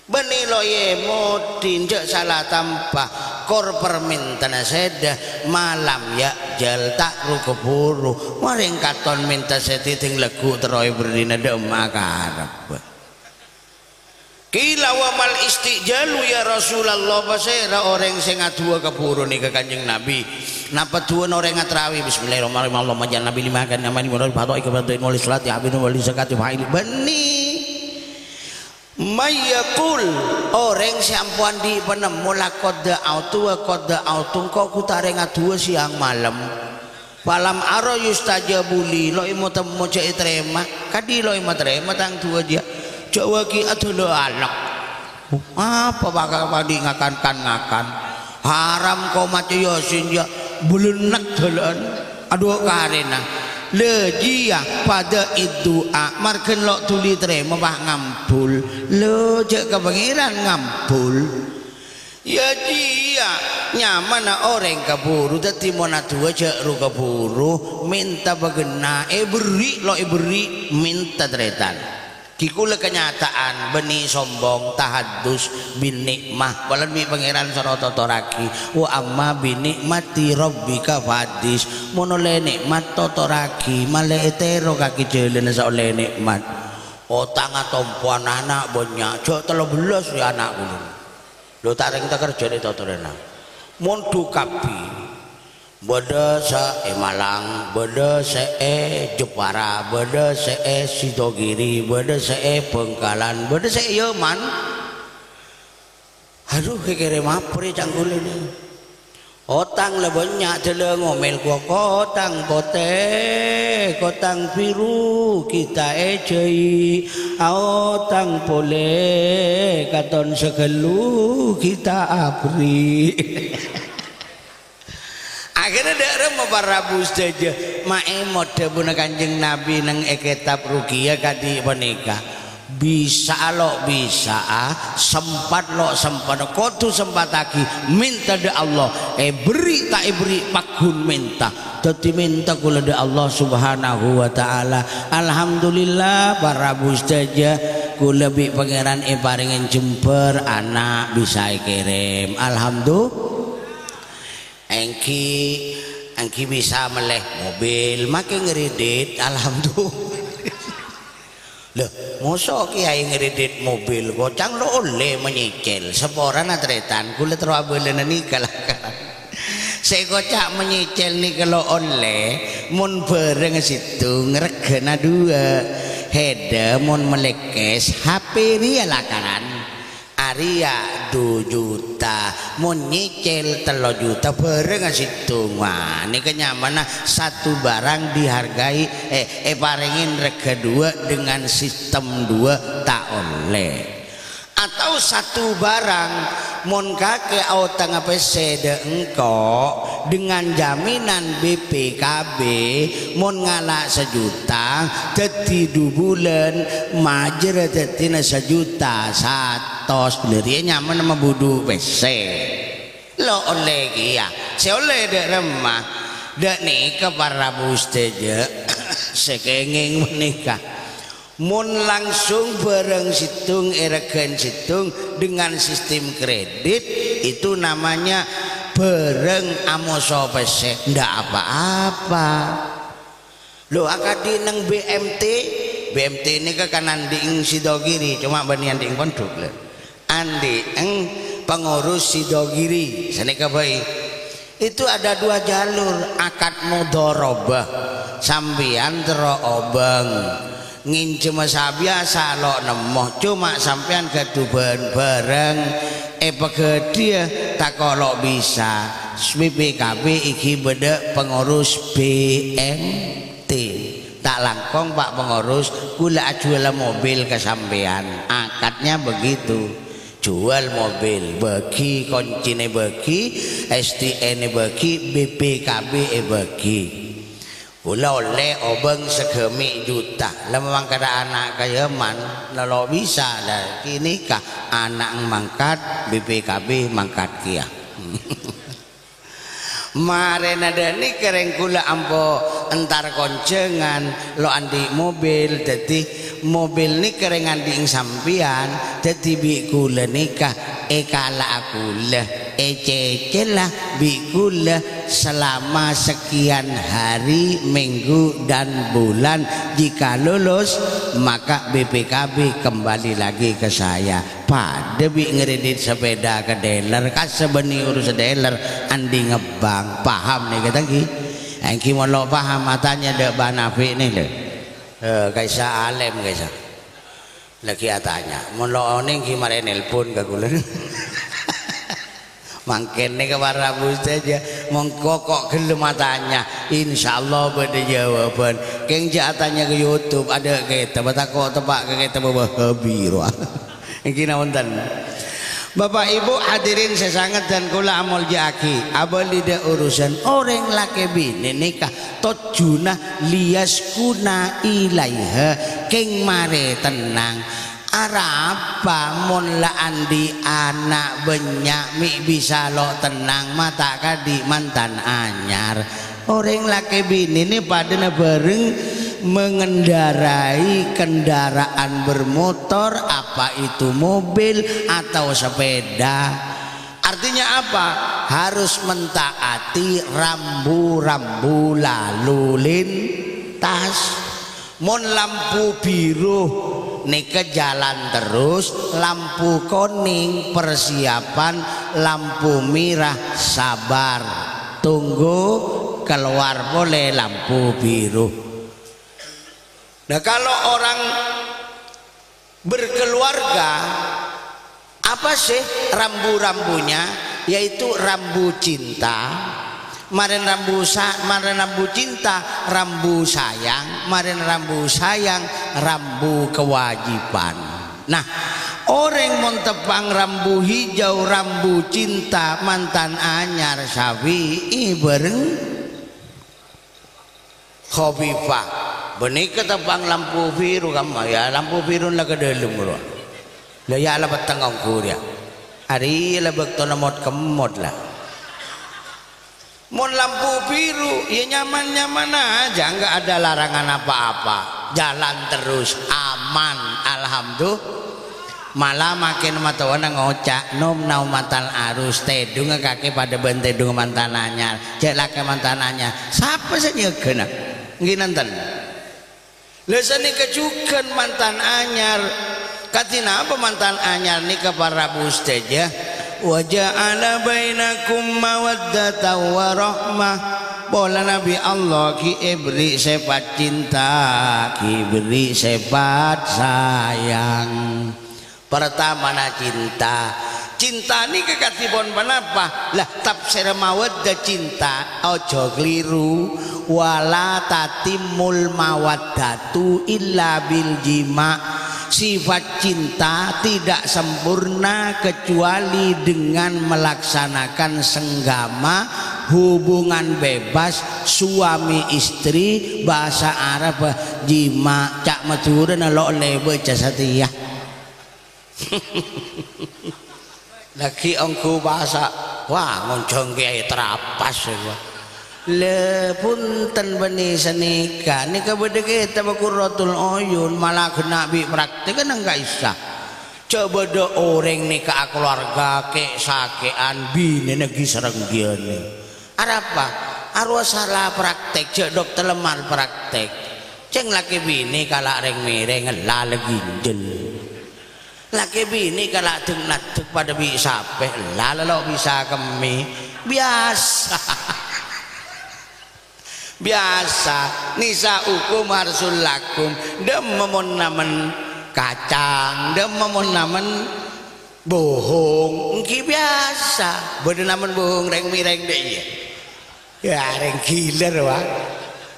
Speaker 1: beni lo ye modin jak salah tanpa kor permintaan seda malam yakjal tak ru keburu maring katon minta setiting legu teroy berdina demak karep kila wa mal istijalu ya Rasulullah basira orang sing adua keburu nih ke Kanjeng Nabi napa dua orang ngatrawi bismillahirrahmanirrahim Allahumma jangan Nabi lima kan namanya menurut fatwa ikut nulis salat ya abinu wali zakati fa'ili beni mayakul orang siampuan di penemu lakoda autu kok kutare ngadua siang malam palam aro yustajabuli lo imu temu cek terima kadi lo imu terima tang tua dia jawa ki atuh alak apa bakal padi ngakan haram komat yasin ya belenek dolan aduh karena lejia pada itu marken lo tuli terima bah ngampul lo cek kepengiran ngampul ya dia nyaman orang kaburu dati mona dua cek ru kaburu minta bagena beri lo beri minta tretan kikula kenyataan beni sombong tahadus bin nikmah walan mi pangeran sarata toraki wa amma bin nikmati rabbika fadis monole nikmat totoraki male etero kaki jelen sa oleh nikmat otang atompuan anak banyak jo 13 ya anak ulun lo taring tak kerja di totorena mondu kapi beda sa Malang beda sa Jepara beda sa Sidogiri beda sa Bengkalan beda sa Yaman aduh kekere mapri canggul ini otang lebenya jele ngomel ko kotang pote kotang biru kita ejei otang pole katon segelu kita abri akhirnya daerah mau para saja mae mode buna Kanjeng Nabi nang kitab ruqyah kadi menika bisa lo bisa sempat lo sempat kudu sempat lagi minta de Allah beri tak beri pakun minta teti minta kula de Allah subhanahu wa ta'ala alhamdulillah para saja kula bi pangeran paringin jemper anak bisa kirim alhamdulillah Engki bisa meleh mobil makin ngeredit alhamdulillah loh mosok kiai ngeredit mobil gocang lo oleh menyicil seporan atretan kula terwabelen nikah saya kocak menyicil nih kalau oleh mun bareng situ ngeregana dua heda mun melekes HP ini lakaran Arya 2 juta mau nyicil 3 juta bareng situ wah ini kenyamanan satu barang dihargai paringin rega 2 dengan sistem 2 tak oleh atau satu barang mon kake autang apa sede engko dengan jaminan BPKB mon ngalak 1 juta dadi 2 bulan majer dadi 1 juta satos bener nyaman sama budu PC lo oleh ya saya oleh dek remah dek nikah para busteja sekenging menikah mun langsung bareng situng eregen situng dengan sistem kredit itu namanya bareng amoso pesek ndak apa-apa. Lo akadi neng BMT ini kan anding Sidogiri cuma bani anding pondok le anding pengurus Sidogiri sana baik itu ada 2 jalur akad mudharabah sampean tero obeng ngincem biasa lo nemoh cuma sampean keduban bareng pegedia tak kalau bisa BPKB iki beda pengurus BMT tak langkong Pak pengurus kula jual mobil ke sampean akadnya begitu jual mobil bagi kuncine bagi STN bagi BPKB bagi kula oleh obeng segemi juta lah memang kada anak kaya man lalu bisa lah kini kah anak mangkat BPKB mangkat kia maren ada nih kereng kula ampo entar koncengan lo andi mobil jadi mobil nih kereng andi sampian jadi bi kula nikah kala akulah cecelah bi kula selama sekian hari minggu dan bulan jika lulus maka BPKB kembali lagi ke saya pada bi ngeredit sepeda ke dealer kas sebeni urus dealer andi ngebang paham nih kata ki engki mau lo paham matanya dek banafi nih le kaisa alem kaisa lagi atanya mau lo nih gimana nelpon ke kula mangken nih kepara saja mengkokok gelem matanya insyaallah beda jawaban keng jatanya ke YouTube ada kita batako tepak ke kita bahabi roh engki nawonten Bapak Ibu hadirin sesangat dan kula amol jaki abalida urusan orang laki bini nikah tojuna lias kuna ilaiha keng mare tenang arapa mon la andi anak banyak mi bisa lo tenang mata kadi mantan anyar orang laki bini ini pada bareng mengendarai kendaraan bermotor apa itu mobil atau sepeda artinya apa harus mentaati rambu-rambu lalu lintas mon lampu biru nih ke jalan terus lampu kuning persiapan lampu merah sabar tunggu keluar boleh lampu biru. Nah kalau orang berkeluarga apa sih rambu-rambunya yaitu rambu cinta maren rambu cinta rambu sayang maren rambu sayang rambu kewajiban. Nah orang montepang rambu hijau rambu cinta mantan anyar sawi bareng Khofifah benih ketepang lampu biru kamu ya lampu biru lah ke dalam lo lah ya lah petengong kuria hari lah bekto namot kemot lah mon lampu biru ya nyaman-nyaman aja nggak ada larangan apa-apa jalan terus aman alhamdulillah malah makin matawana ngocak nom nau mantan arus tedung kaki pada bentedung mantananya jelake mantananya siapa saja kena nginanten lesani kejukan mantan anyar katina apa mantan anyar nih ke para busteja wa ja'ala bainakum mawaddatan wa rahmah bola Nabi Allah ki beri sifat cinta ki beri sifat sayang pertama na cinta ini kekatipun kenapa lah tafsir mawaddah cinta ojo keliru wala tatimul mawaddatu illa bil jima sifat cinta tidak sempurna kecuali dengan melaksanakan senggama hubungan bebas suami istri bahasa Arab jima cak maturun lo lebe jasatiyah lagi ongku bahasa wah ngoncong kiai terapas ya le punten beni senika nika bede kita bakuratul uyun malah kena bi praktek kan enggak isah coba do orang nikah keluarga ke sakean bini negi serenggian apa arwah salah praktek cek dokter lemah praktek ceng laki bini kalak reng mireng lah lagi jel laki bini kalak tengat pada bisa pe lah lo bisa kemi biasa biasa nisa ukum harsul lakum dem memonamen kacang dem memonamen bohong engki biasa bode namen bohong reng mireng deh ya reng giler wah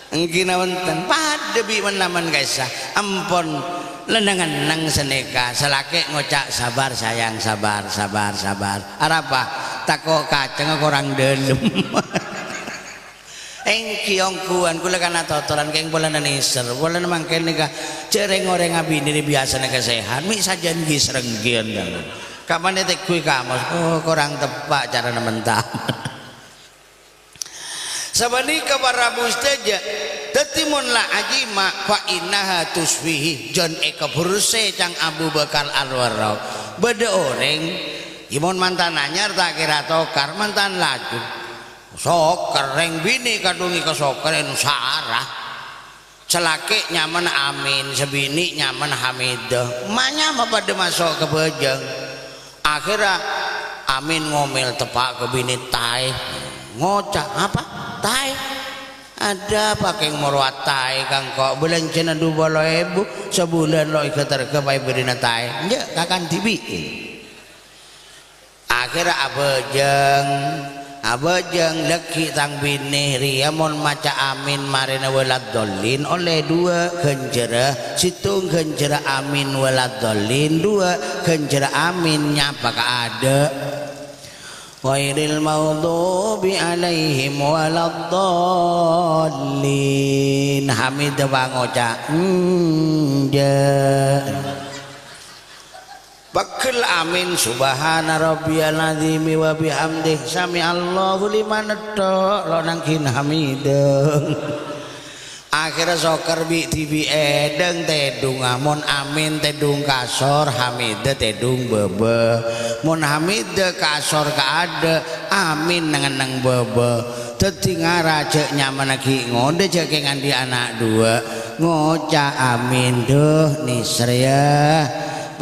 Speaker 1: engki nawenten pada bi menamen guys ampun lenangan nang seneka selake ngocak sabar sayang sabar sabar sabar apa tako kacang kurang delem engki ongkuan kula kana totoran keng bulan niser bulan mangke nika cereng orang abini biasa nika sehat mi sajan gi serenggian kapan teh kuy kamu oh kurang tepak cara mentah sabani kabar mustaja tetimun la ajima fa innaha tusfihi jon eka burse cang Abu Bakar Al-Warraq bede orang imun mantan anyar tak kira tokar mantan laju soker reng bini kadungi ke soker enu sarah celake nyaman amin sebini nyaman hamidah manya pada masuk ke bejeng akhirnya amin ngomel tepak ke bini tai ngocak apa tai ada pakai meruat tai kang kok bulan cina 2.000 sebulan lo ikut terkepai berina tai ya kakan tibi akhirnya abajeng leki tang bini riamon maca amin marina walad dolin oleh dua genjera situng genjera amin walad dolin dua genjera amin nyapa ka ada ghairil maghdubi alaihim walad dolin hamid bangoca Bakal amin subhana rabbiyal azim wa bihamdih sami Allahu liman tok lo nangkin hamideng akhirnya soker bi tibi edeng tedung mon amin tedung kasor hamide tedung bebe mon hamide kasor kaade amin nengeneng bebe tetingara cek nyaman lagi ngonde cek di anak dua ngoca amin duh nisrya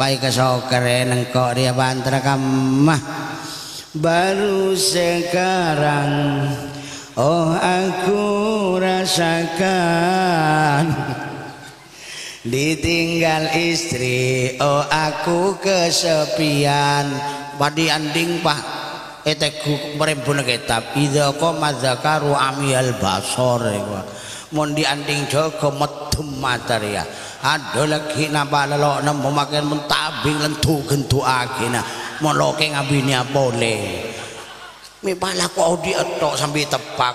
Speaker 1: pai kesokere nengkok dia bantra kamah baru sekarang oh aku rasakan ditinggal istri oh aku kesepian padi anding pak eteku merempun kitab idza qama dzakaru amiyal basor mon dianding joko medem materia ada lagi napa lelok nemu makan mentabing lentu gentu agina moloke ngabini boleh mi pala kok di etok sampai tepak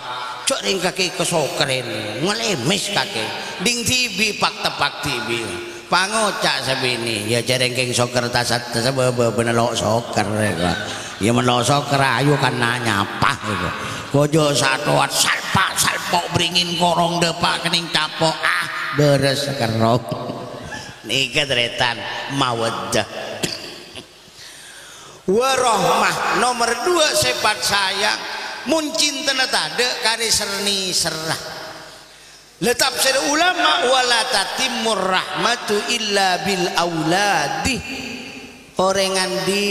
Speaker 1: cok ring kaki kesokren ngelemis kaki ding tibi pak tepak tibi pangocak sabini ya jarengking soker tasat sebab benelok soker ya menelok soker ayu kan nanya apa itu kojo satuat salpok beringin korong depak kening capok beres kerok nika deretan mawaddah warahmah nomor 2 sifat sayang mun cinta tade kari serni serah letap sir ulama wala tatimur rahmatu illa bil auladi orengan di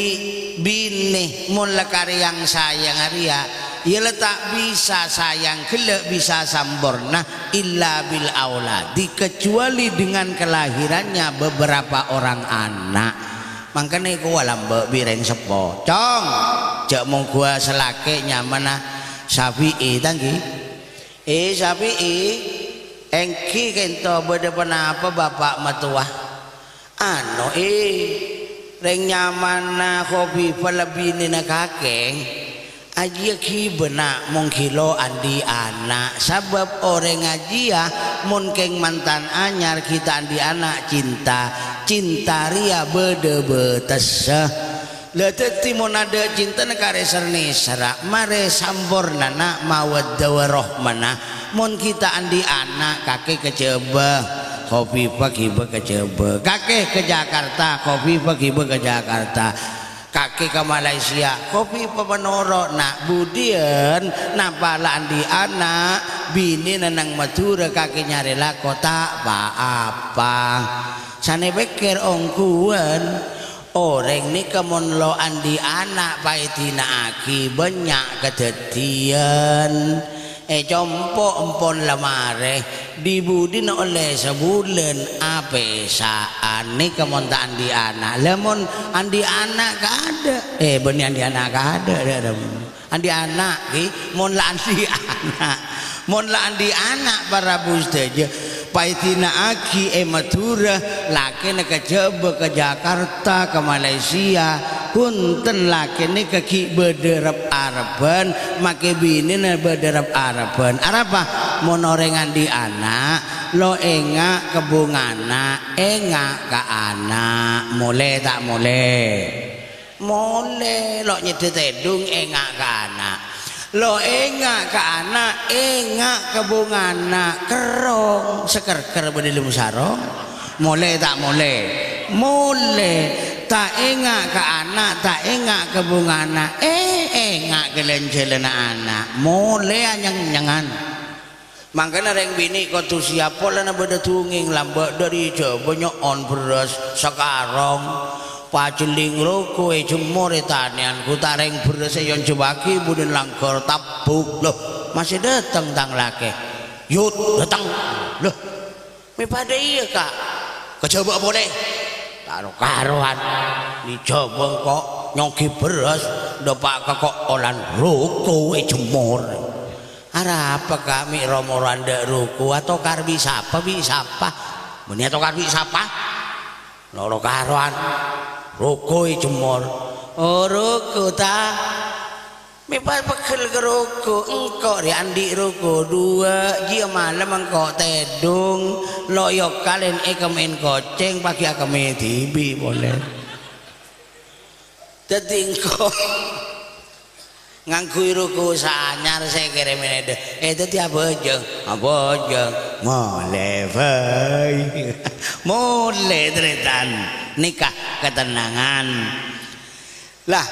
Speaker 1: bini mun lekari yang sayang haria ya letak bisa sayang kelak bisa samborna illa bil auladi kecuali dengan kelahirannya beberapa orang anak makanya ku walam bireng sepo cong jak mau gua selake nyamana Syafi'i tanggi Syafi'i engki kento beda apa bapak matuah ano reng nyamana kopi pelebini na kakeng aja ki benak mongkilo andi anak sabab orang ngajia mungkin mantan anyar kita andi anak cinta ria bede betes Lah dadi mun ada cinta kare serni sara mare sampurnana mawaddah warahmana mun kita andi anak kakek kejeba kopi pagi kejeba kakek ke Jakarta kopi pagi ke Jakarta kakek ke Malaysia kopi pemenoro nak budian napala andi anak bini nenang Madura kakek nyarela kota apa sane pikir ongkuan orang ni kemun lo andi anak paitina aki banyak kedetian compo empon lamare dibudin oleh sebulan apa saan ni kemun tak andi anak lemon andi anak kada benih andi anak kada andi anak ki mon la andi anak mon la andi anak para bustaja paitina aki Madura laki nak kejeba ke Jakarta ke Malaysia punten laki ni kaki berderap Araban make bini na berderap Araban arapa monorengan di anak lo enga kebungana enga ke anak mulai tak mulai lo nyedet edung enga ke anak lo enga ke anak enga ke bungana kerong seker-ker bedilum sarong mulai tak mulai tak enga ke anak tak enga ke bungana enga ke lenjelena anak mulai anyang-nyangan makanya reng bini kau tu siapa lah nak berdetunging lambak dari Jawa nyon beras sekarang paceling roko jemur tanian ku tareng beras yon jebaki budin langgar tabuk loh masih datang tang laki yut datang loh me pada iya kak kecoba boleh taruh karuan dicoba kok nyoki beras dopak kok olan roko jemur arah apa kami romoranda roko atau karbi sapa benih atau karbi sapa loro karuan rokoi jemur roko ta mipal pekel ke roko engkau di andi roko dua jia malam engkau tedung loyok kalian kemen koceng pagi akame tibi boleh jadi engkau ngangkui roko sanyar saya kirimin itu tiap bojeng mulai teritan nikah ketenangan lah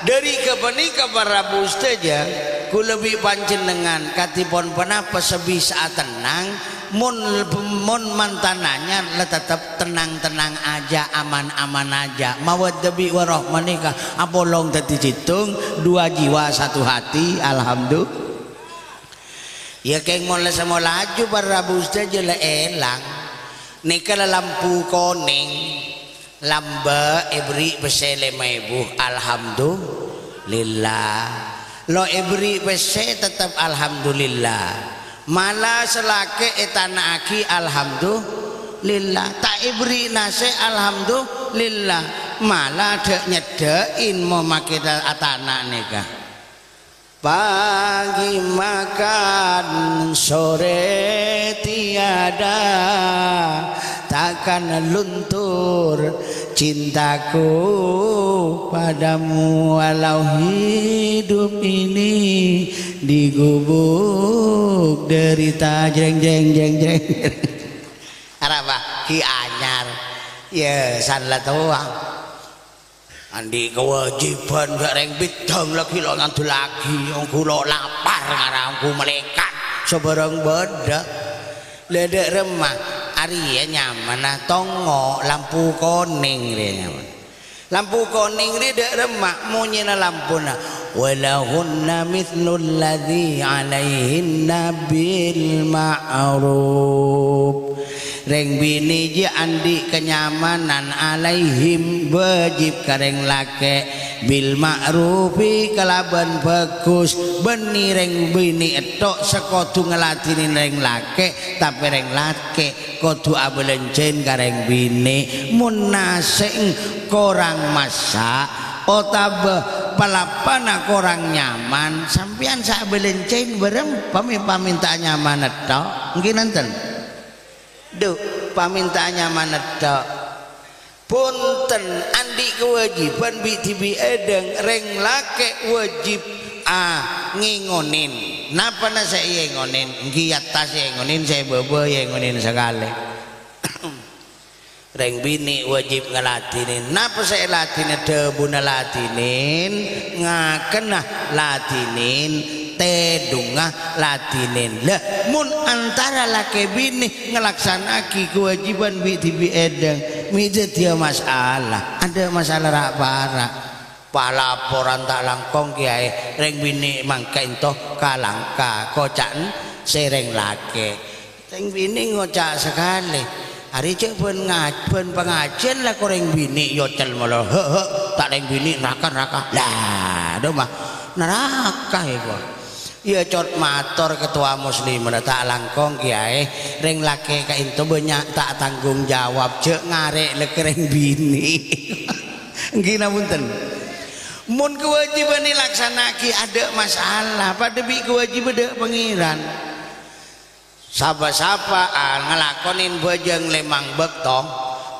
Speaker 1: dari kepenikah para bustaja ku lebih panjenengan katipon penapa sebisa tenang mon mantananya lah tetap tenang-tenang aja aman-aman aja mawaddah warahmanika abolong dadi citung dua jiwa satu hati alhamdulillah ya keng mulai sama laju para bustaja lah elang nikah lampu kuning lamba ibri besele maibuh alhamdulillah lo ibri bese tetap alhamdulillah malah selake etana aki alhamdulillah tak ibri nase alhamdulillah malah dek nyedein mau makita atana nikah pagi makan sore tiada takkan luntur cintaku padamu walau hidup ini digubuk derita jeng apa ki anyar ya sanlah tuang andi kewajiban gak reng bidang lagi lo ngantul lagi aku lo lapar ngarang aku melekat sebarang bedak ledek remah Arya nyaman tongo lampu kuning dia nyaman lampu kuning dia dek remak munyina lampuna walahunna mithlul ladzi alaihinna bil ma'ruf reng bini je andi kenyamanan alaihim wajib kareng lake bil ma'rufi kalaban bagus beni reng bini etok sekodu ngelatini reng lake tapi reng lake kodu abelencen kareng bini munasing korang masak otabah palapana korang nyaman sampian sak belencen berem paminta nyaman etok mungkin nonton duh paminta nyaman etok punten andi andi kewajiban bi tibi edeng reng lake wajib ngingonin napa na saya ngonin giat tas ngonin saya bobo ngonin sekali reng bini wajib ngelatinin napa saya latinin debuna latinin ngakena latinin tedungah latinin lah mun antara laki bini ngelaksanaki kewajiban bi tibi edeng mijet dia masalah ada masalah rak parah palaporan tak langkong kiai reng bini mangka into kalangka kocan sereng laki reng bini ngocak sekali hari cek pun pengajian lah koreng bini yocel malah tak reng bini neraka lah aduh mah neraka ya iya cot mator ketua muslim tak langkong kiai reng laki ka into banyak tak tanggung jawab cek ngarek le kereng bini gina punten mun kewajiban dilaksanaki ada masalah pada bi kewajiban ada pengiran sapa-sapaan ngelakonin bojeng lemang bekto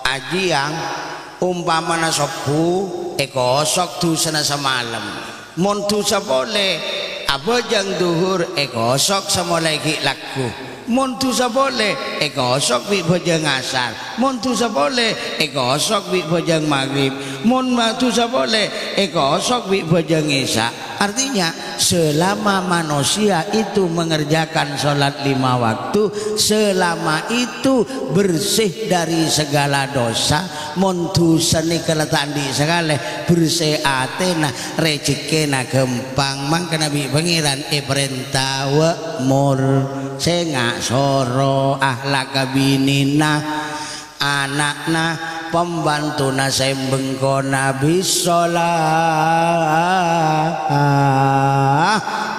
Speaker 1: ajiang umpamana sopu ekosok dusana semalam mun dusa boleh abojang duhur ekosok semolegi laku mun dusa boleh ekosok bi bojeng asar mun dusa boleh ekosok bi bojeng maghrib mun dusa boleh ekosok bi bojeng isya artinya selama manusia itu mengerjakan sholat 5 waktu selama itu bersih dari segala dosa montu seni kelatan di segala bersih atena rezekina gempang mangka nabi pengiran perintah wa'mur sengak soro ahlak binina anakna pembantu nasembeng kona bisolah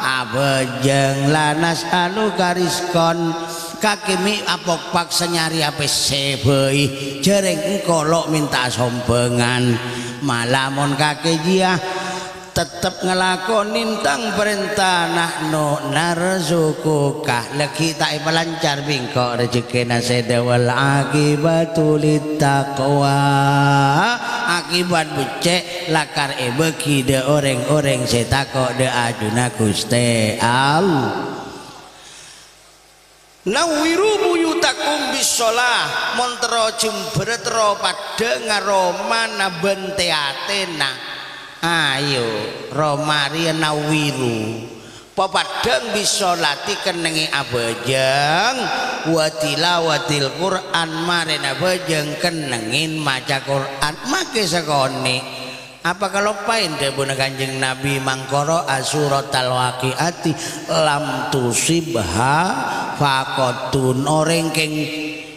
Speaker 1: abejeng lanas anu gariskon kakimi apok pak senyari ape sebei jereng engkolok minta sompengan malamun kake jia tetep ngelakonin tang perintah nahnu narzukuka leki tak melancar bingkok rezekina sedewal akibatul taqwa akibat becek lakar beki de orang-orang setakok de ajuna Gusti Allah nawiru buyutakum bisolah montro jembretro pada ngaromana benteatena ayo romari nawiru papadang bisolati kenengi abejeng watilawatil Quran marena abejeng kenengin maca Quran make sekoni apa kalau pain deh buna kanjeng Nabi mangkoro asurat al-waqiati lam tusibha fakotun orang keng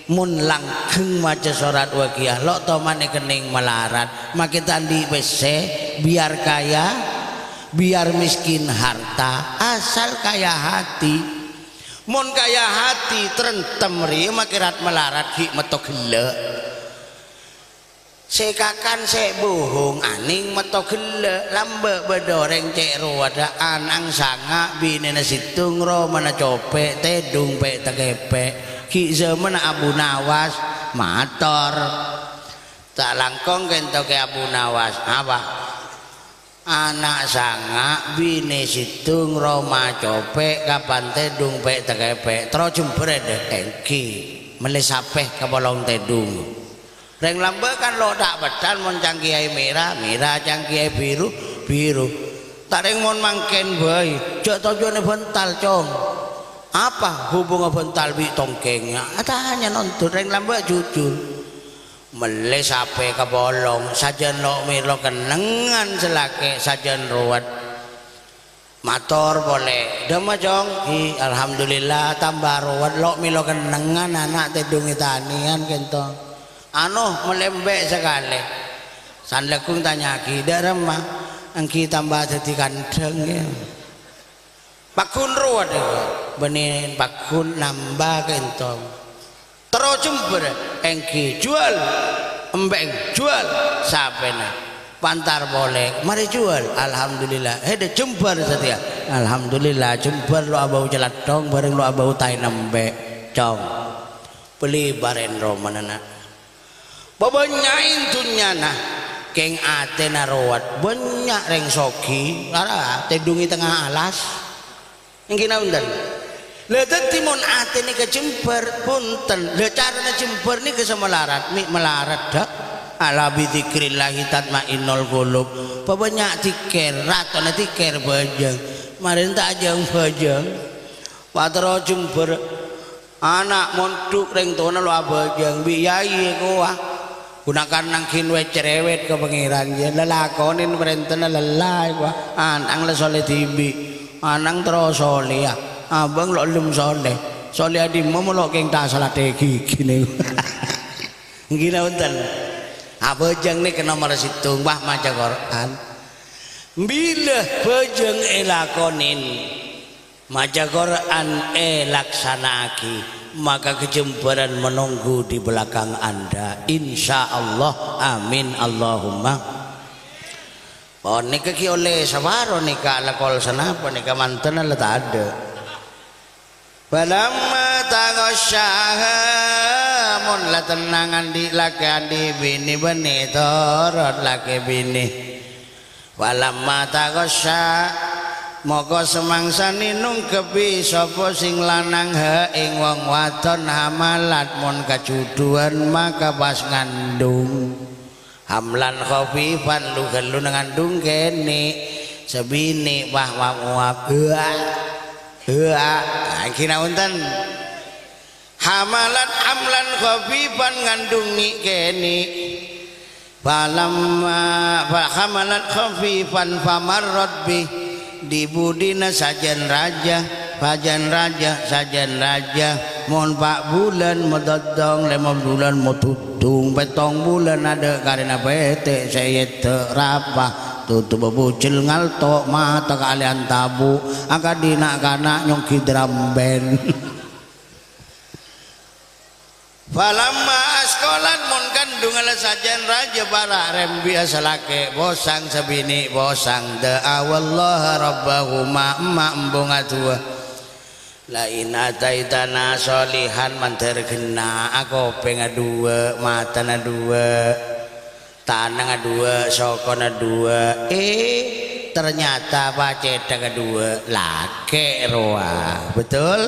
Speaker 1: mun langgeng maca surat waqiah lo to mane kening melarat make tandi bese biar kaya biar miskin harta asal kaya hati mun kaya hati trentem rieu makirat melarat hikmeto gele sekakan sek bohong aning meto gele lambe bedoreng cek ruwadaan ang sanga binena situng ro mana copek tedung pe tegepe ki zaman Abu Nawas mator tak langkong kento ke Abu Nawas apa anak sanga bini situng roma copek kapan tedung pe tegepe tro jembre deh engki melesapeh ke bolong tedung reng lambe kan lo tak bedan mon cangkiai merah merah cangkiai biru biru tak reng mon mangken bae jok tojone bental cong apa hubungan bental bi tongkengnya hanya nonton reng lambe jujur meles ape ke bolong sajen lo milo kenengan selake sajen ruwet mator boleh dema jong alhamdulillah tambah ruwet lo milo kenengan anak tedungi tanian kento anu melembek sekali sanlekung tanya ki darema engki tambah jadi kandeng ya pakun ruwet benin pakun nambah kentong terus jember engki jual embeng jual sapena pantar boleh mari jual alhamdulillah hede jember setia alhamdulillah jember lo abau jelat dong bareng lo abau tai nembe cong beli baren romanana babanyain dunyana keng ate narawat banyak reng sogi lara tedungi tengah alas yang kena undan le dadi mon ate ni kejember punten le carane jember ni kesemelarat mi melarat dak ala bi dzikrillah tatmainnul qulub banyak tiker ratone tiker bajang marin tak ajang bajang patro jember anak monduk reng tona lo abajang biyai kuah gunakan nangkin we cerewet ke pengiran ya lelakonin merentena lelai wah anang le soleh tibi anang terus soleh ya abang lo lum soleh adi mau lo keng tak salah tegi gini gini unten abajang nih ke nomor situng wah maca Quran bila bajang elakonin maca Quran laksanaki maka kejemberan menunggu di belakang Anda insya Allah amin Allahumma oh nikah ki oleh sabaro nikah lakol sanapa nikah mantan lah tak ada balamma taghasyaha mun la tenangan di lakandi bini bani torot laki bini balamma taghasya moko semangsane nungkepi sapa sing lanang ha ing wong wadon hamalat mun kajuduan maka pas ngandung hamlan khafifan lu gelu ngandung kene sebini wah wah kina wonten hamalat hamlan khafifan ngandung ni kene falamma hamalat khafifan famarrat bi di budina sajen raja mohon pak bulan medodong 5 bulan mutudung petong bulan ada karena bete saya terapa tutup bucil ngaltok mata kalian tabu angka dina kana nyongki drum band falamma askolan mon kandung ala sajen raja para rem biasa lake bosang sabini bosang da'awallah rabbahuma emak embung atua la inataitana solihan manter kena aku pengen dua mata na dua tanang dua sokona dua ternyata paceda kedua lake roa betul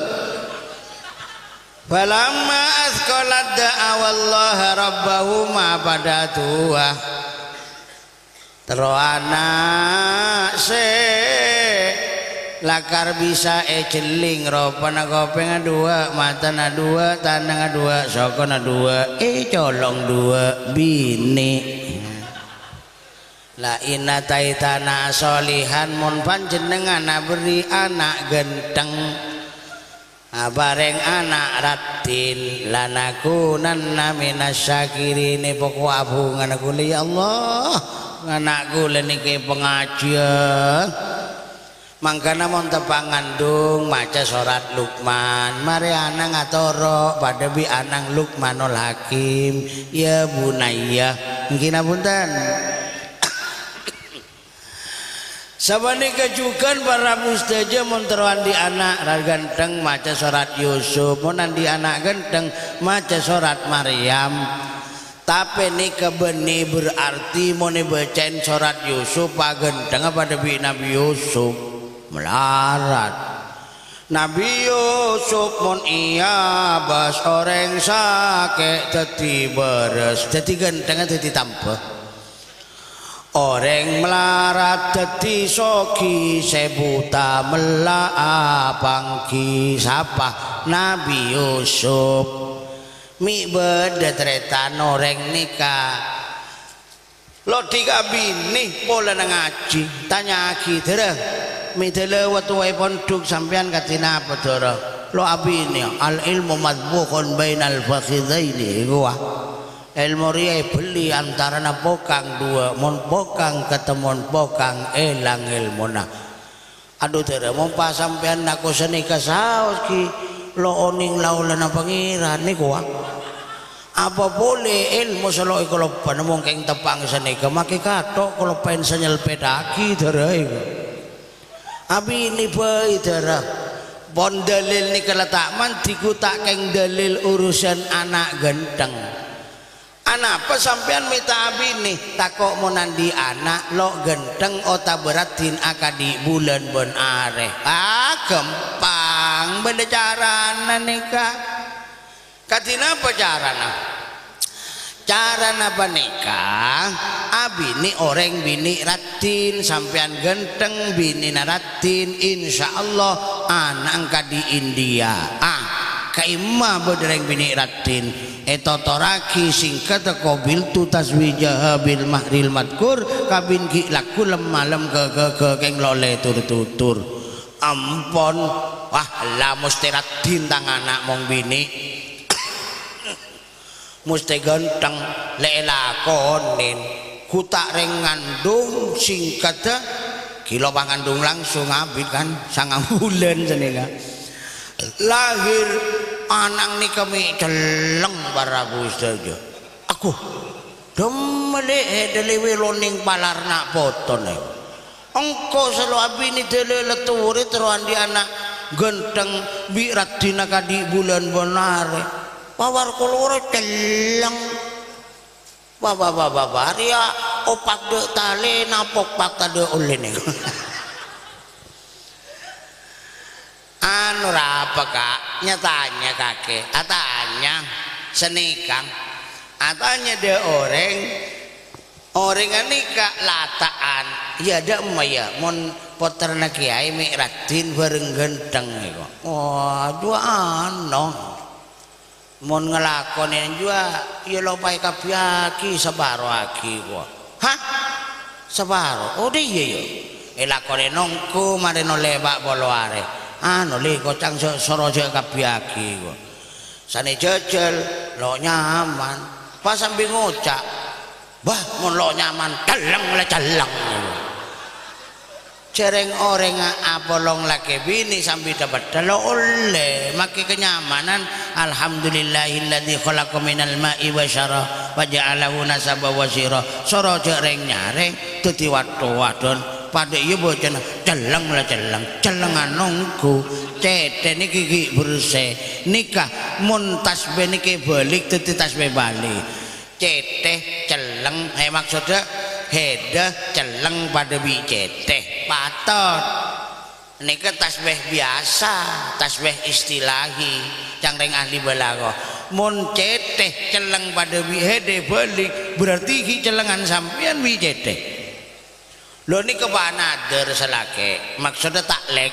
Speaker 1: falamma azqalat da'awallaha rabbahuma pada tua teroana se lakar bisa celing ropana kopeng dua mata na dua tanang dua sokona dua colong dua bini la inna taitana solihan mun panjenengan beri anak genteng bareng anak ratin lanakunanna minasyakirin pokok abungan aku ya Allah anakku leniki pengajian mangkana mon tepang ngandung maca surat Luqman mari anang ngatoro pada bi anang Luqmanul Hakim ya bunayya mungkin apunten sabani kejukan para mustaja monteruan di anak ganteng maca surat Yusuf monan di anak ganteng maca surat Maryam tapi ini kebeni berarti mau bacain surat Yusuf pak ganteng pada Nabi Yusuf melarat Nabi Yusuf mon iya bas orang sakit teti beres teti ganteng teti tambah orang melarat teti soki sebuta melapangki sapa Nabi Yusuf mi beda tretan orang nikah lo tiga bini pola ngaji tanya aki terang mi tele waktu wai pondok sampean katina apa terang lo abini al ilmu madbukhun bainal fakhidaini gua ilmu riai beli antara na pokang dua mon pokang ketemu pokang elang ilmuna aduh tere mon pas sampean nako seni kasaos ki lo oning laulana pangeran niku apa boleh ilmu selo kalau panemu keng tepang seni ke make katok kalau pen senyel pedaki tere abi ini bae tere pon dalil ni keletak man diku tak keng dalil urusan anak genteng Anapa sampean minta bini takok monandi anak lo genteng ota beratin akadi bulan bon are. Gampang beda carana nikah. Katina apa carana? Carana apa nikah? Abini orang bini ratin sampean genteng bini naratin insyaallah anak kadi India. Kaima bodreng bini ratin etotoraki singkat kobil tu taswijah bil mahril madkur kabin ki laku malam ke keng lole tur tutur ampon wah lah mesti ratin tang anak mong bini mesti ganteng lelakonin kutak reng ngandung singkat kilo pangandung langsung abid kan sangang bulan senika lahir anak ni kami celeng baragus saja aku demele delewe loning palarna poton engko selalu abini dele leturi teruan di anak genteng birat dina kadi bulan bonare pawar kolore celeng baba ria opak de tale napok pak tade ulene anu apa kak nyatanya kakek atanya senikang atanya de orang nikah lataan ya ada ya mon poterna kiai mikratin bareng genteng kok wah dua ano mon ngelakonin juga ya lopai kapiaki sebaro aki kok hah sebaro oh dia ya lakonin nongku mare no lebak boloare anu li kocang soroje kapiaki kok sane jejel lo nyaman pas sambil ngocak bah mon lo nyaman celeng cereng orang apolong laki bini sambil dapat lo oleh maki kenyamanan alhamdulillahilladzi khalaqa minal ma'i wasyara wa ja'alahu nasaba wa sira soroje reng nyareng tuti wadon pada iya bocah celengan nongku cete ini gigi bersih nikah mun tasbih niki balik teti tasbih balik cete celeng maksudnya heda celeng pada bi cete patot nikah tasbih biasa tasbih istilahi cangreng ahli balaghah mun cete celeng pada bi hede balik berarti ki celengan sampean bi cete lo ni kebanader selake maksudnya taklek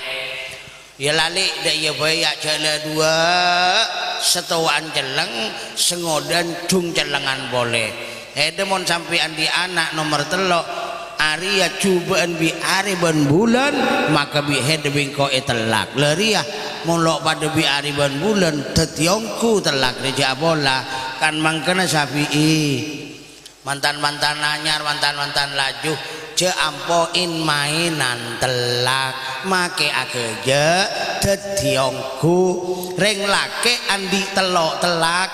Speaker 1: ya lali dah ya bayak cala dua setuan celeng sengodan cung celengan boleh demon sampean di anak nomor telok Arya cubaan bi ari ban bulan maka bi hede bingko telak leria molok pada bi ari ban bulan tetiongku telak reja bola kan mangkena Syafi'i mantan-mantan anyar mantan-mantan laju je ampoin mainan telak make akeje tetiongku reng lake andi telok telak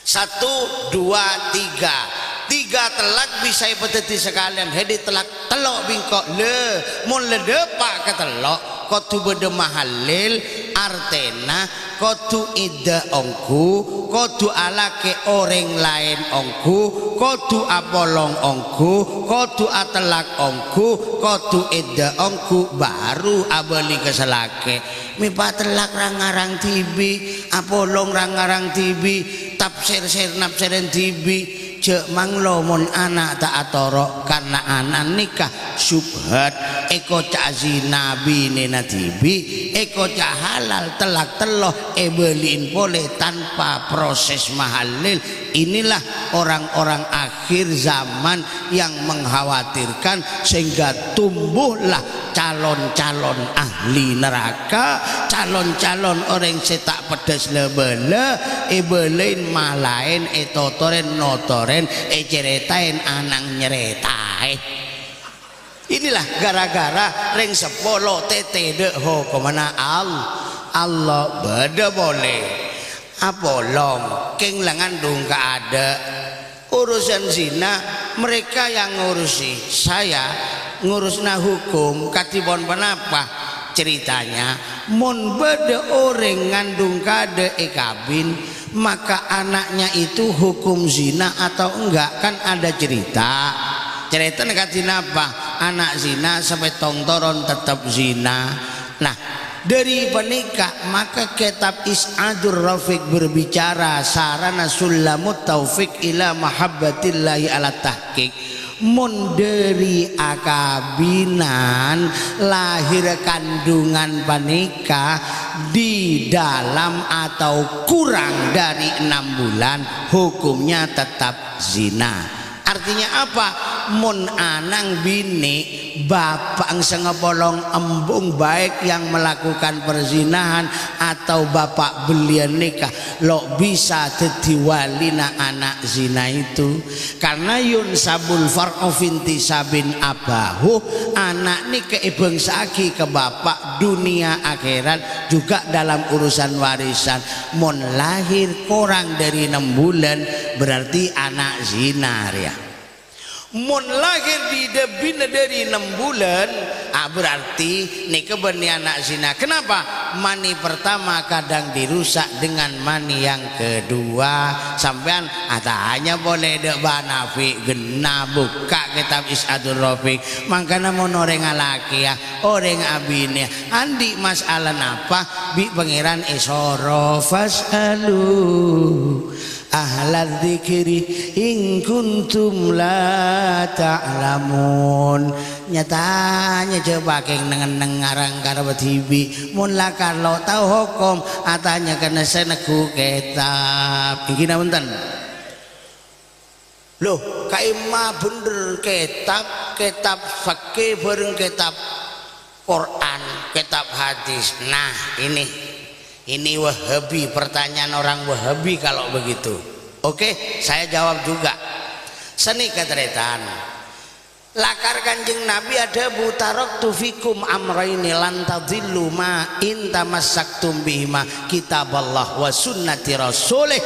Speaker 1: 1 2 3 telak bisa ipeteti sekalian hedi telak telok bingkok le mun ledepak ke telok kotu bede mahalil artena kotu ida ongku kotu alake orang lain ongku kotu apolong ongku kotu atelak ongku kotu ida ongku baru abeli keselake mipa telak rangarang tibi apolong rangarang tibi tafsir nafsiren tibi cek manglo mon anak tak atoro karena anak nikah subhat eko cak zina bini natibi eko cak halal telak teloh ebelin boleh tanpa proses mahalil. Inilah orang-orang akhir zaman yang mengkhawatirkan sehingga tumbuhlah calon-calon ahli neraka, calon-calon orang setak pedes lebele ebelin malain etotoren notoren ceretain anang nyeretai. Inilah gara-gara ring sepolo tete de ho kemana Allah beda boleh apolong keng langandung ka ada urusan zina mereka yang ngurusi saya ngurusna hukum katibon penapa ceritanya mun bede orang ngandung kade ekabin maka anaknya itu hukum zina atau enggak, kan ada cerita negatin apa anak zina sampai tongtoron tetap zina. Nah dari penikah maka kitab Is'adur Rafiq berbicara sarana sulamut taufik ila mahabbatillahi ala tahqiq mun dari akabinan lahir kandungan panikah di dalam atau kurang dari 6 bulan hukumnya tetap zina. Artinya apa? Mun anang bini bapak sengepolong embung baik yang melakukan perzinahan atau bapak belian nikah lo bisa jadi walina anak zina itu, karena yun sabul far'ofinti sabin abahu anak ini keibangsaki ke bapak dunia akhirat juga dalam urusan warisan. Mun lahir kurang dari 6 bulan berarti anak zina ya. Mun lahir di debina dari 6 bulan berarti nih kebeni anak zina. Kenapa? Mani pertama kadang dirusak dengan mani yang kedua. Sampean hanya boleh dek banafi gena buka kitab Is'adur Rafiq. Makanya mau orang laki ya orang abini andi masalah apa bi pangeran isoro fasalu ahlal dzikri in kuntum la ta'lamun. Nyatanya coba keng nengen ngarang karo tibi mun lah kalau tahu hukum atanya kena seneku kitab iki napunten loh kaima bener kitab fikih bareng kitab Quran kitab hadis. Nah ini Wahabi, pertanyaan orang Wahabi kalau begitu. Oke, saya jawab juga. Seni ketretan. Lakar Kanjeng Nabi ada butarok tufikum amraini lan tadillu ma in tamassaktum bihima kitaballah wa sunnati rasulih.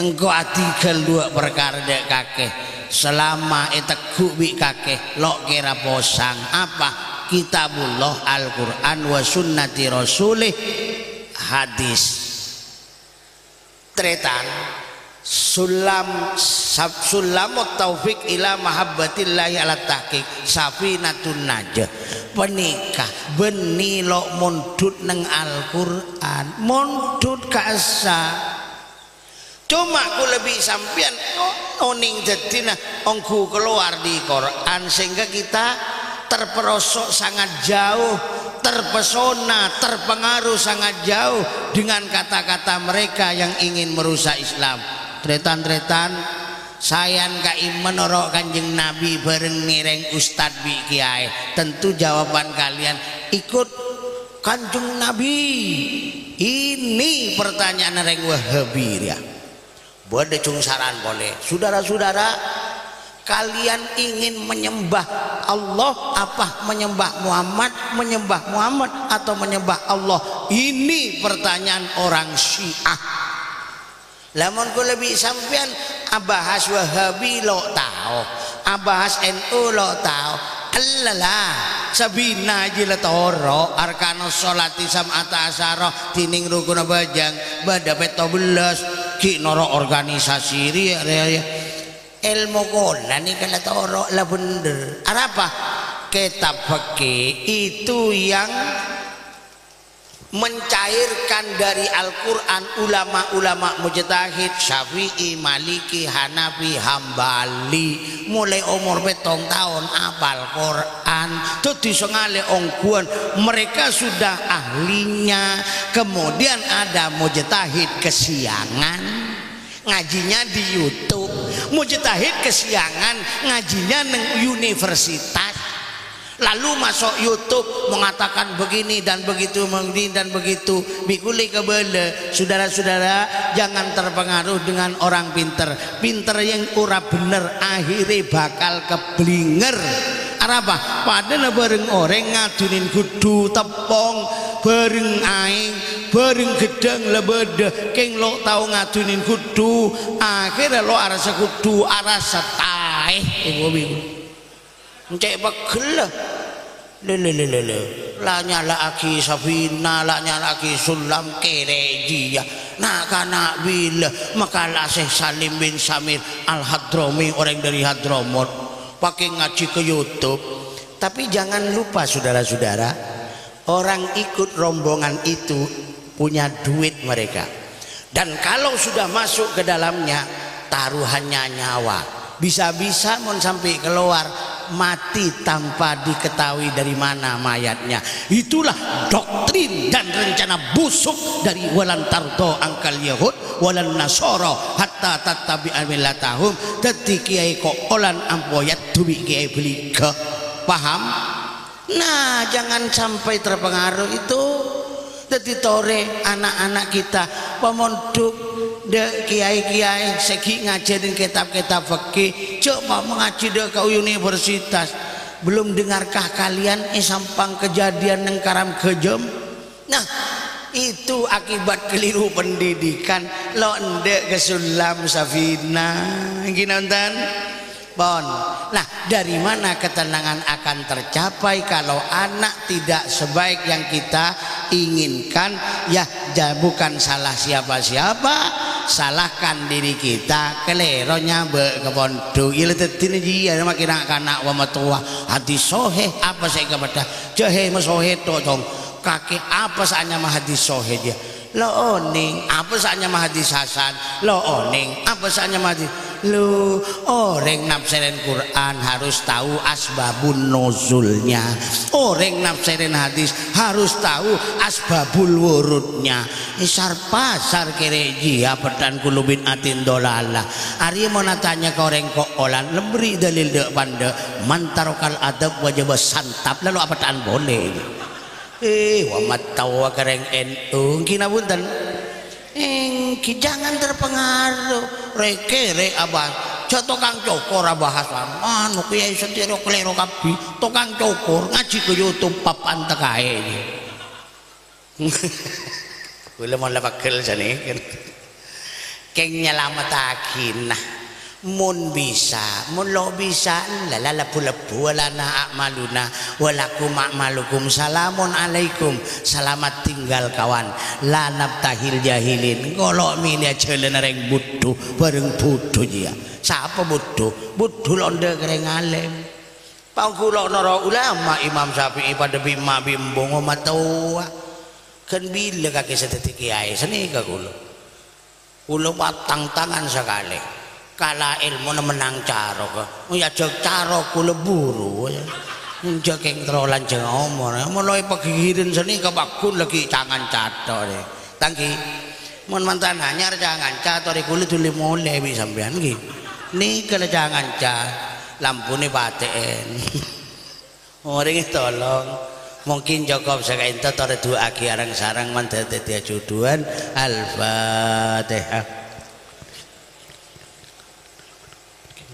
Speaker 1: Engkau atikel 2 perkara dek kakek selama eteku bi kakek lo kira posang apa kitabullah Al-Quran wa sunnati rasulih hadis. Tretan sulamut taufik ila mahabbatillahi ala tahqiq safinatun najah penikah beni lo mundut neng Al-Quran mundut kasa. Cuma aku lebih sampian oning jadina ongku keluar di Quran sehingga kita terperosok sangat jauh, terpesona, terpengaruh sangat jauh dengan kata-kata mereka yang ingin merusak Islam. Tretan-tretan sayan kai menorok Kanjeng Nabi bareng nireng Ustadz bi Kiai. Tentu jawaban kalian ikut Kanjeng Nabi. Ini pertanyaan nireng Wahabi ya. Boleh cung saran boleh. Saudara-saudara, kalian ingin menyembah Allah apa menyembah Muhammad atau menyembah Allah? Ini pertanyaan orang Syiah. Lamun ku lebih sampean abahas Wahabi lo tahu, abahas NU lo tahu. Allalah sabina aja lah toro arkanus sholati sam'ata asyara tining rukun bajang badapet 12 ki noro organisasi ria ilmu kolan nih kalau toro lah bener. Apa kitab fikih itu yang mencairkan dari Al-Quran ulama-ulama mujtahid Syafi'i, Maliki, Hanafi, Hambali mulai umur 7 tahun apal Quran itu disengale ongkuan mereka sudah ahlinya. Kemudian ada mujtahid kesiangan ngajinya di YouTube, mujtahid kesiangan ngajinya neng universitas, lalu masuk YouTube mengatakan begini dan begitu dan begitu bikuli kebele. Saudara-saudara, jangan terpengaruh dengan orang pinter yang ura bener akhirnya bakal keblinger. Apa? Padahal bareng orang ngadunin kudu tepong bareng aing bareng gedang lebeda keng lo tau ngadunin kudu akhirnya lo arasa kudu arasa tae ngcek pegel lele la nyala aki Safina la nyala aki Sulam kereji ya nak kana bila makalah Syekh Salim bin Samir Al-Hadrami orang dari Hadramut pakai ngaji ke YouTube. Tapi jangan lupa saudara-saudara, orang ikut rombongan itu punya duit mereka, dan kalau sudah masuk ke dalamnya taruhannya nyawa, bisa-bisa mau sampai keluar mati tanpa diketahui dari mana mayatnya. Itulah doktrin dan rencana busuk dari walan tardo angkal Yahud walan nasoro hatta tattabi'a millatahum. Dadi kiai kok olan ampoyat duwi kiai beli ke paham. Nah jangan sampai terpengaruh itu. Dadi tore anak-anak kita pemondok de kiai-kiai segi ngajarin kitab-kitab fikih coba mengaji de ke universitas. Belum dengarkah kalian sampang kejadian neng karam kejem? Nah itu akibat keliru pendidikan. Lo ndek ke Sulam Safina nonton bon. Nah dari mana ketenangan akan tercapai kalau anak tidak sebaik yang kita inginkan? Ya bukan salah siapa-siapa, salahkan diri kita. Keleronya berkebondu ilah tetini dia makin anak wa matua hadis soheh apa saya kepada jahe masohe tong kakek apa saatnya mah hadis soheh dia lo oning apa saatnya mah hadis hasan lo oning apa saatnya mah hadis lu orang nafsirin Quran harus tahu asbabun nuzulnya, orang nafsirin hadis harus tahu asbabul wurudnya. Isar pasar kereji apedan kulubin atin dolala. Ari mau natanya ke orang kok olan lemberi dalil dek pande mantarokal adab wajib santap lalu apedan boleh. Wamat tahu kereng NU kina bunten. Jangan terpengaruh rekere abah tukang cokor abahasan anu kiai sendiri klero kabeh tukang cokor ngaji ke YouTube papan tekae kula mau pagel jane keng nyelametakin. Nah mun bisa mun lo bisa lala lebu-lebu wala na akmaluna walakum akmalukum salamun alaikum selamat tinggal kawan la nabtahil jahilin ngolok mini jalan reng buduh bareng buduh ya siapa buduh londe kereng alim pangkulok nara ulama Imam Syafi'i pada bima bimbung omatawa kan bila kaki sedetik kiai seni ke kulo patang tangan sekali kala ilmu menang caro kok ya jog caro kula buru njak ing trolan jeng omor mulai pegirin seni kebakun lagi cangan cato deh tangki mun mantan hanyar jangan cato di kula tuli mulai bi sampean ki ni kala jangan ca lampune paten orang tolong mungkin Jakob sakain tore dua aki arang sarang mantet dia juduan Al-Fatihah.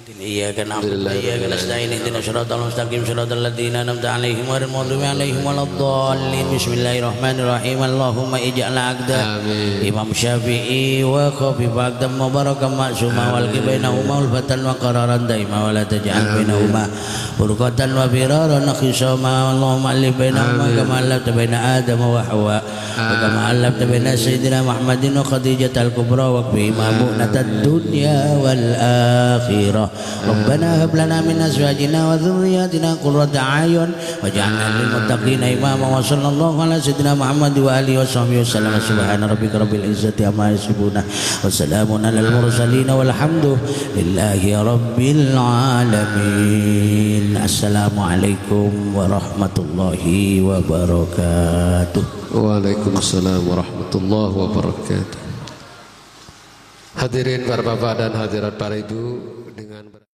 Speaker 1: Iyyaka na'budu wa iyyaka nasta'in ihdinas siratal mustaqim siratal ladzina an'amta 'alaihim ghairil maghdubi 'alaihim waladdallin. Bismillahirrahmanirrahim. Allahumma ij'al 'aqda Imam Syafi'i wa khafif 'aqdan mubarakan ma'suma wal bainahuma ulfatan wa qararan daima wa la taj'al bainahuma furqatan wa firaran khisama. Allahumma alif bainahuma kama alafta baina Adam wa Hawa wa kama alafta baina sayyidina Muhammadin wa Khadijatal kubra wa bima mu'natad dunya wal akhirah. Rabbana hab lana min azwajina wa dhurriyyatina qurrata a'yun waj'alna lil muttaqina imama wa sallallahu ala sayyidina Muhammad wa alihi wa sahbihi wasallam. Subhana rabbika rabbil izzati amma yasifun wa salamun alal mursalin walhamdulillahi rabbil alamin. Assalamualaikum warahmatullahi wabarakatuh.
Speaker 2: Waalaikumsalam warahmatullahi wabarakatuh. Hadirin para bapak dan hadirat para ibu,